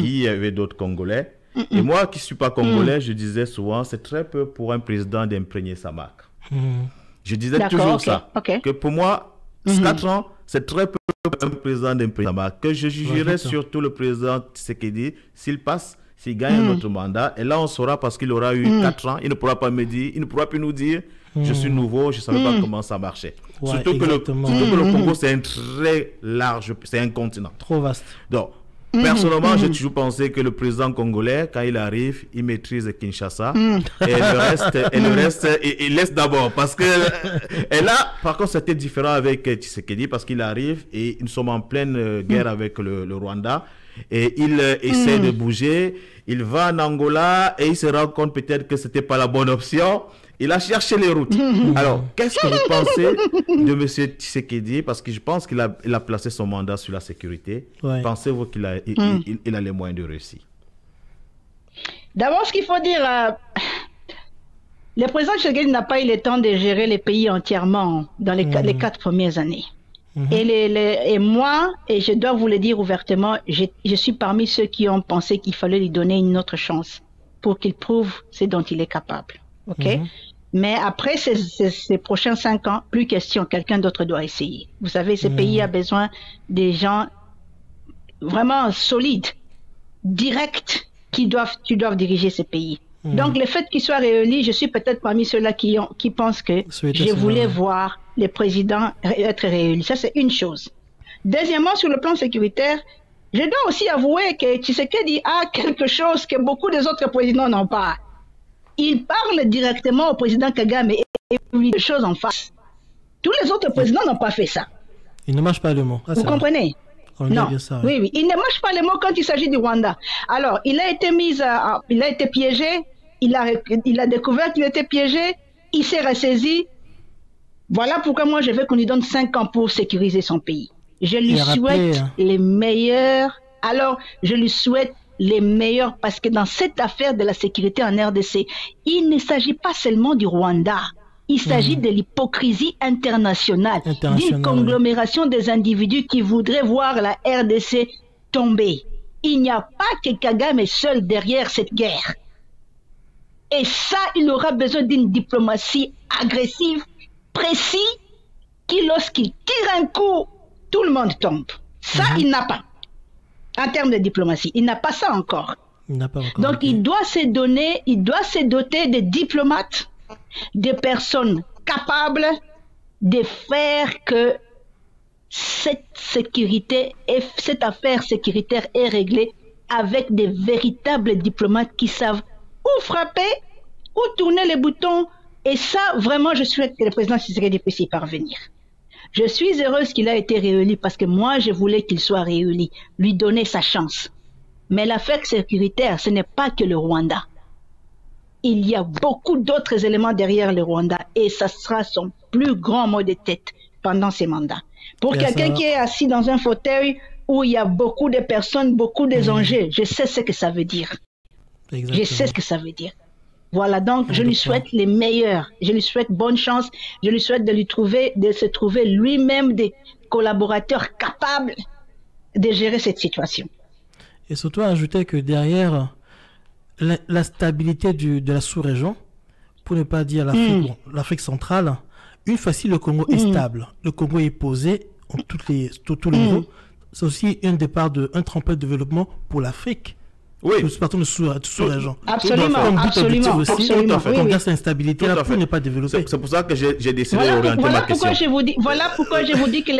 il y avait d'autres Congolais. Et moi qui ne suis pas Congolais, je disais souvent, c'est très peu pour un président d'imprégner sa marque. Je disais toujours ça, que pour moi, 4 ans, c'est très peu pour un président d'imprégner sa marque. Que je jugerais surtout le président Tshisekedi, s'il passe, s'il gagne un autre mandat, et là on saura parce qu'il aura eu 4 ans, il ne pourra pas me dire, il ne pourra plus nous dire, je suis nouveau, je ne savais pas comment ça marchait. Ouais, surtout que le Congo, c'est un très large, c'est un continent. Trop vaste. Donc, personnellement, j'ai toujours pensé que le président congolais, quand il arrive, il maîtrise Kinshasa. Et le reste, il laisse d'abord. Parce que, et là, par contre, c'était différent avec Tshisekedi parce qu'il arrive et nous sommes en pleine guerre avec le Rwanda. Et il essaie de bouger. Il va en Angola et il se rend compte peut-être que c'était pas la bonne option. Il a cherché les routes. Alors, qu'est-ce que vous pensez de M. Tshisekedi? Parce que je pense qu'il a placé son mandat sur la sécurité. Ouais. Pensez-vous qu'il a les moyens de réussir? D'abord, ce qu'il faut dire, le président Tshisekedi n'a pas eu le temps de gérer les pays entièrement dans les 4 premières années. Et moi, et je dois vous le dire ouvertement, je suis parmi ceux qui ont pensé qu'il fallait lui donner une autre chance pour qu'il prouve ce dont il est capable. OK? Mais après ces prochains 5 ans, plus question, quelqu'un d'autre doit essayer. Vous savez, ce pays a besoin des gens vraiment solides, directs, qui doivent diriger ce pays. Donc, le fait qu'il soit réélu, je suis peut-être parmi ceux-là qui pensent que je voulais voir le président être réélu. Ça, c'est une chose. Deuxièmement, sur le plan sécuritaire, je dois aussi avouer que Tshisekedi a quelque chose que beaucoup des autres présidents n'ont pas. Il parle directement au président Kagame et lui des choses en face. Tous les autres présidents n'ont pas fait ça. Il ne mâche pas le mot. Vous comprenez? Non. Ça, oui, il ne mâche pas le mot quand il s'agit du Rwanda. Alors, il a été piégé, il a découvert qu'il était piégé, il s'est ressaisi. Voilà pourquoi moi je veux qu'on lui donne 5 ans pour sécuriser son pays. Je lui souhaite les meilleurs. Alors, je lui souhaite les meilleurs parce que dans cette affaire de la sécurité en RDC, il ne s'agit pas seulement du Rwanda. Il s'agit de l'hypocrisie internationale, d'une conglomération des individus qui voudraient voir la RDC tomber. Il n'y a pas que Kagame seul derrière cette guerre. Et ça, il aura besoin d'une diplomatie agressive, précise, qui lorsqu'il tire un coup, tout le monde tombe. Ça, il n'a pas. En termes de diplomatie, il n'a pas ça encore. Donc, il doit se doter de diplomates, de personnes capables de faire que cette sécurité et cette affaire sécuritaire est réglée avec des véritables diplomates qui savent où frapper, où tourner les boutons. Et ça, vraiment, je souhaite que le président Tshisekedi puisse y parvenir. Je suis heureuse qu'il a été réélu parce que moi, je voulais qu'il soit réélu, lui donner sa chance. Mais l'affaire sécuritaire, ce n'est pas que le Rwanda. Il y a beaucoup d'autres éléments derrière le Rwanda et ça sera son plus grand mot de tête pendant ses mandats. Pour quelqu'un qui est assis dans un fauteuil où il y a beaucoup de personnes, beaucoup d'enjeux, je sais ce que ça veut dire. Exactement. Je sais ce que ça veut dire. Voilà, donc je lui souhaite les meilleurs. Je lui souhaite bonne chance. Je lui souhaite de se trouver lui-même des collaborateurs capables de gérer cette situation. Et surtout ajouter que derrière la stabilité de la sous-région, pour ne pas dire l'Afrique centrale, une fois si le Congo est stable, le Congo est posé en tous les niveaux, c'est aussi un tremplin de développement pour l'Afrique. Oui. Partons de sous-région. Absolument, absolument. On garde cette instabilité là pour ne pas développer. C'est pour ça que j'ai décidé d'orienter ma question. Voilà pourquoi je vous dis que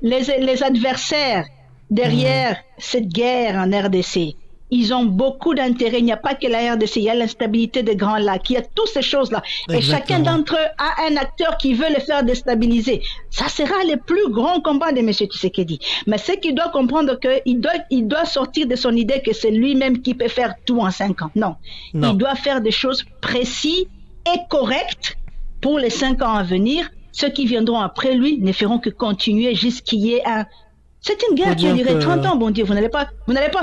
les adversaires derrière cette guerre en RDC, ils ont beaucoup d'intérêt. Il n'y a pas que la RDC, il y a l'instabilité des Grands Lacs, il y a toutes ces choses-là. Et chacun d'entre eux a un acteur qui veut le faire déstabiliser. Ça sera le plus grand combat de M. Tshisekedi. Mais ce qu'il doit comprendre, il doit sortir de son idée que c'est lui-même qui peut faire tout en 5 ans. Non. Il doit faire des choses précises et correctes pour les 5 ans à venir. Ceux qui viendront après lui ne feront que continuer jusqu'il y ait un... C'est une guerre qui a duré 30 ans, bon Dieu. Vous n'allez pas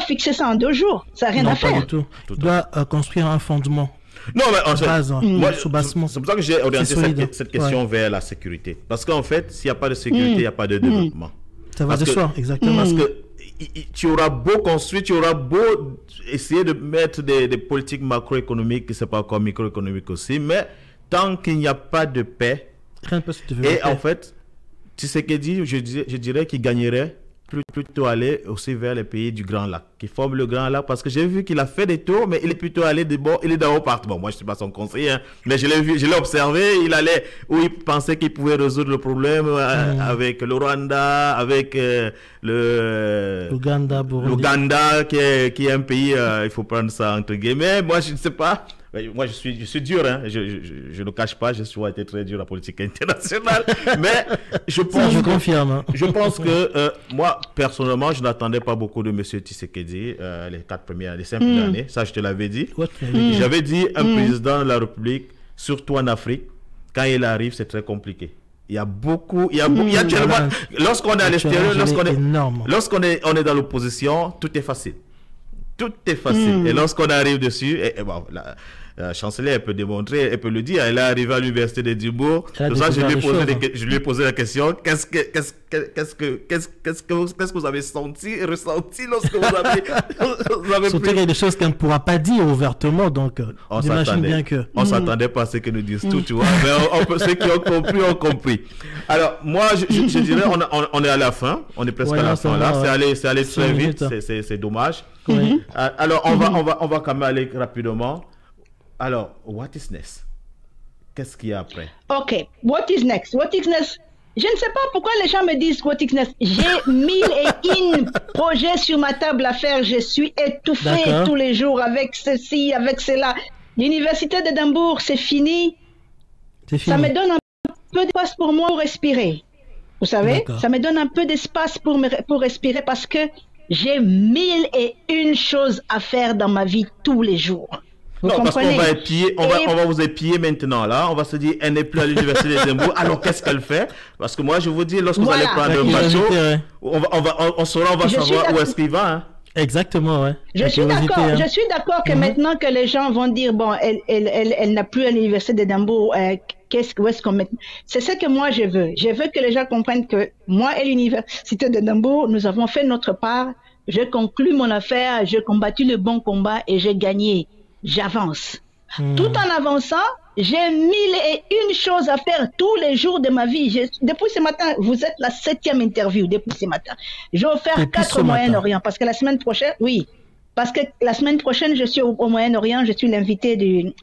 fixer ça en 2 jours. Ça n'a rien à faire. Pas du tout. Il doit construire un fondement. Non, mais en fait, c'est pour ça que j'ai orienté cette question vers la sécurité. Parce qu'en fait, s'il n'y a pas de sécurité, il n'y a pas de développement. Ça va de soi, exactement. Parce que tu auras beau construire, tu auras beau essayer de mettre des politiques macroéconomiques, c'est pas encore microéconomiques aussi, mais tant qu'il n'y a pas de paix, rien ne peut se développer. Et en fait, Tshisekedi, je dirais qu'il gagnerait plutôt aller aussi vers les pays du Grand Lac, qui forment le Grand Lac, parce que j'ai vu qu'il a fait des tours, mais il est plutôt allé il est d'en haut partout. Bon, moi je ne suis pas son conseiller, hein, mais je l'ai observé, il allait où il pensait qu'il pouvait résoudre le problème avec le Rwanda, avec l'Ouganda, qui est un pays, il faut prendre ça entre guillemets. Moi je ne sais pas. Moi, je suis dur, hein. Je ne cache pas, j'ai souvent été très dur en politique internationale, mais je pense que moi, personnellement, je n'attendais pas beaucoup de M. Tshisekedi les 5 années, ça je te l'avais dit. J'avais dit un président de la République, surtout en Afrique, quand il arrive, c'est très compliqué. Il y a tellement... Lorsqu'on est à l'extérieur, lorsqu'on est dans l'opposition, tout est facile. Tout est facile. Et lorsqu'on arrive dessus, la chancelière, elle peut démontrer, elle peut le dire. Elle est arrivée à l'université d'Édimbourg. Pour ça, je lui ai posé la question, qu'est-ce que vous avez ressenti lorsque vous avez surtout qu'il y a des choses qu'elle ne pourra pas dire ouvertement, donc on imagine bien que... On ne s'attendait pas à ce que nous disent tout, tu vois. Mais ceux qui ont compris, ont compris. Alors, moi, je dirais, on est à la fin. On est presque à la fin, là. C'est allé très vite. C'est dommage. Alors, on va quand même aller rapidement. Alors, what is next? Qu'est-ce qu'il y a après? OK. What is next? Je ne sais pas pourquoi les gens me disent What Next. J'ai 1001 projets sur ma table à faire. Je suis étouffée tous les jours avec ceci, avec cela. L'université d'Édimbourg, c'est fini. Ça me donne un peu d'espace pour moi pour respirer. Vous savez, ça me donne un peu d'espace pour respirer parce que j'ai 1001 choses à faire dans ma vie tous les jours. Vous non, comprenez? parce qu'on va vous épier maintenant là. On va se dire, elle n'est plus à l'université d'Édimbourg. Alors qu'est-ce qu'elle fait? Parce que moi, je vous dis, lorsque vous allez prendre un bateau, on va savoir où est-ce qu'il va. Hein. Exactement, ouais. Je suis d'accord que maintenant que les gens vont dire, bon, elle n'a plus à l'université d'Édimbourg, où est-ce qu'on met? C'est ce que moi je veux. Je veux que les gens comprennent que moi et l'université d'Édimbourg, nous avons fait notre part. Je conclus mon affaire, j'ai combattu le bon combat et j'ai gagné. J'avance. Tout en avançant, j'ai 1001 choses à faire tous les jours de ma vie. Depuis ce matin, vous êtes la 7e interview depuis ce matin. Je vais faire 4 au Moyen-Orient parce que la semaine prochaine, je suis au Moyen-Orient, je suis l'invité des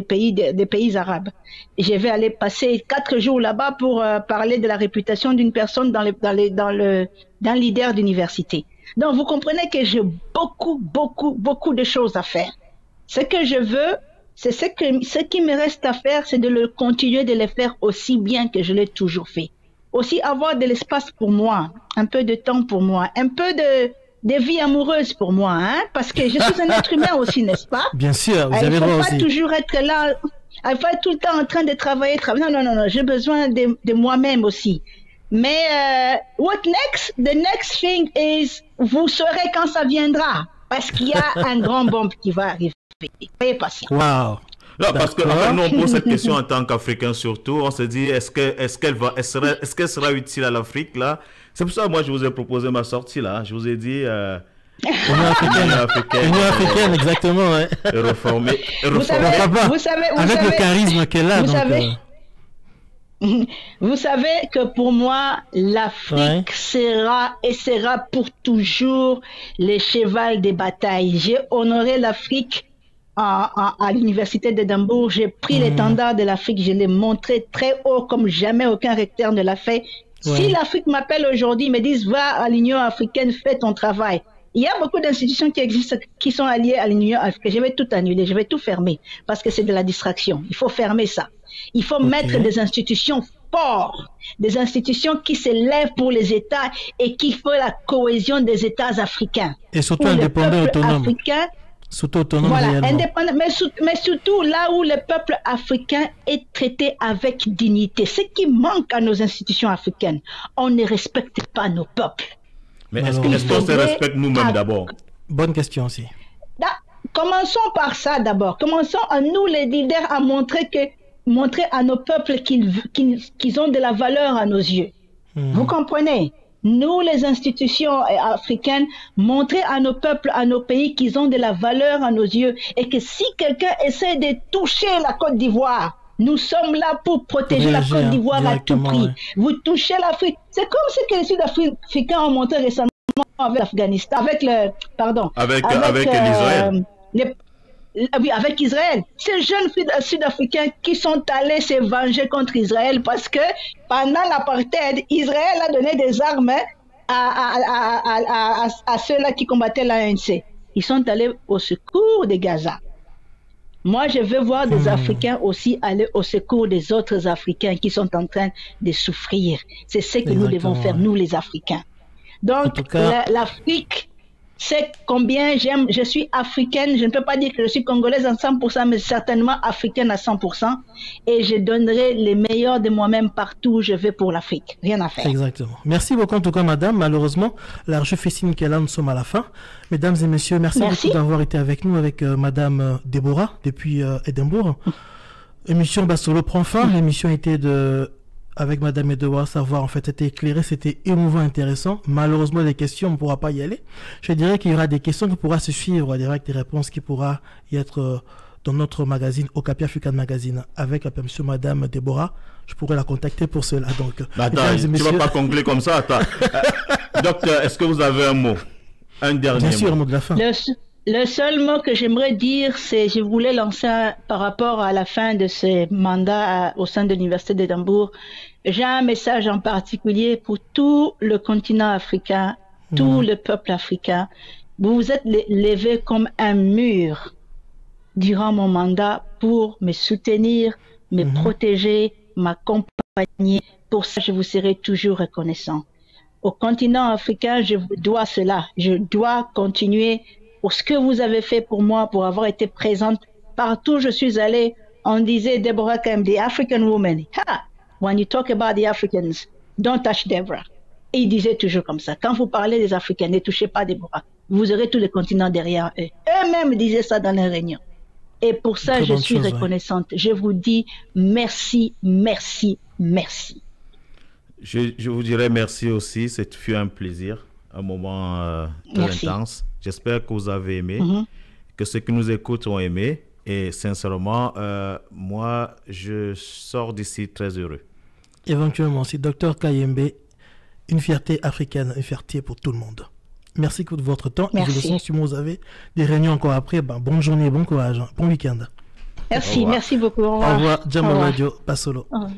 pays arabes. Et je vais aller passer 4 jours là-bas pour parler de la réputation d'une personne d'un leader d'université. Donc, vous comprenez que j'ai beaucoup de choses à faire. Ce que je veux, c'est ce qui me reste à faire, c'est de continuer de le faire aussi bien que je l'ai toujours fait. Aussi avoir de l'espace pour moi, un peu de temps pour moi, un peu de vie amoureuse pour moi, hein, parce que je suis un être humain aussi, n'est-ce pas? Bien sûr, vous avez droit aussi. Il ne faut pas toujours être là, il faut être tout le temps en train de travailler. Non, j'ai besoin de moi-même aussi. Mais what next? The next thing is, vous saurez quand ça viendra, parce qu'il y a un grand bombe qui va arriver. Soyez patient. Wow. Non, parce que nous on pose cette question en tant qu'Africains surtout. On se dit, est-ce qu'elle sera utile à l'Afrique là? C'est pour ça que moi je vous ai proposé ma sortie là. Je vous ai dit. Union africaine, exactement. Ouais. Reformer. Vous savez, avec le charisme qu'elle a. Vous savez que pour moi, l'Afrique sera pour toujours le cheval des batailles. J'ai honoré l'Afrique à l'université d'Édimbourg. J'ai pris l'étendard de l'Afrique, je l'ai montré très haut comme jamais aucun recteur ne l'a fait. Si l'Afrique m'appelle aujourd'hui, me disent va à l'Union africaine, fais ton travail. Il y a beaucoup d'institutions qui existent, qui sont alliées à l'Union africaine. Je vais tout annuler, je vais tout fermer parce que c'est de la distraction. Il faut fermer ça. Il faut mettre des institutions fortes, des institutions qui se lèvent pour les États et qui font la cohésion des États africains. Et surtout indépendants, autonomes. Surtout autonome. Voilà, indépendant, mais surtout là où le peuple africain est traité avec dignité. Ce qui manque à nos institutions africaines, on ne respecte pas nos peuples. Mais est-ce qu'on se respecte nous-mêmes d'abord? Bonne question aussi. Commençons par ça d'abord. Commençons à nous les leaders à montrer à nos peuples qu'ils ont de la valeur à nos yeux. Vous comprenez? Nous, les institutions africaines, montrer à nos peuples, à nos pays qu'ils ont de la valeur à nos yeux et que si quelqu'un essaie de toucher la Côte d'Ivoire, nous sommes là pour protéger la Côte d'Ivoire à tout prix. Ouais. Vous touchez l'Afrique. C'est comme ce que les Sud-Africains ont montré récemment avec l'Afghanistan, avec l'Israël. Oui, avec Israël. Ces jeunes Sud-Africains qui sont allés se venger contre Israël parce que pendant l'apartheid, Israël a donné des armes à ceux-là qui combattaient l'ANC. Ils sont allés au secours de Gaza. Moi, je veux voir des Africains aussi aller au secours des autres Africains qui sont en train de souffrir. C'est ce que nous devons faire, nous les Africains. Donc, l'Afrique, c'est combien j'aime, je suis africaine, je ne peux pas dire que je suis congolaise à 100%, mais certainement africaine à 100%, et je donnerai les meilleurs de moi-même partout où je vais pour l'Afrique. Rien à faire. Exactement. Merci beaucoup en tout cas, madame. Malheureusement, la revue fait signe qu'elle là, nous sommes à la fin. Mesdames et messieurs, merci beaucoup d'avoir été avec nous, avec madame Déborah, depuis Édimbourg. Émission Bassolo prend fin. L'émission était avec Madame Edouard Savoir, en fait, c'était éclairé, c'était émouvant, intéressant. Malheureusement, les questions, on ne pourra pas y aller. Je dirais qu'il y aura des questions qui pourront se suivre, des réponses qui pourront y être dans notre magazine, Okapi African Magazine, avec monsieur Madame Déborah. Je pourrais la contacter pour cela. Donc, attends, tu ne vas pas conclure comme ça, attends. Docteur, est-ce que vous avez un mot? Un dernier mot. Bien sûr, mot de la fin. Le seul mot que j'aimerais dire, c'est je voulais lancer par rapport à la fin de ce mandat au sein de l'Université d'Édimbourg. J'ai un message en particulier pour tout le continent africain, tout le peuple africain. Vous vous êtes levé comme un mur durant mon mandat pour me soutenir, me protéger, m'accompagner. Pour ça, je vous serai toujours reconnaissant. Au continent africain, je vous dois cela. Je dois continuer pour ce que vous avez fait pour moi, pour avoir été présente partout où je suis allée. On disait, Deborah Kemp, the African woman. Ha! When you talk about the Africans, don't touch Deborah. Et il disait toujours comme ça. Quand vous parlez des Africains, ne touchez pas Deborah. Vous aurez tout le continent derrière eux. Eux-mêmes disaient ça dans les réunions. Et pour ça, je suis reconnaissante. Je vous dis merci, merci, merci. Je vous dirais merci aussi. Ce fut un plaisir, un moment très intense. J'espère que vous avez aimé, que ceux qui nous écoutent ont aimé. Et sincèrement, moi, je sors d'ici très heureux. Éventuellement, si Dr Kayembe, une fierté africaine, une fierté pour tout le monde. Merci pour votre temps. Merci. Et je le sens, si vous avez des réunions encore après, bonne journée, bon courage, bon week-end. Merci, merci beaucoup. Au revoir. Au revoir, Jambo Radio, pas solo. Au revoir.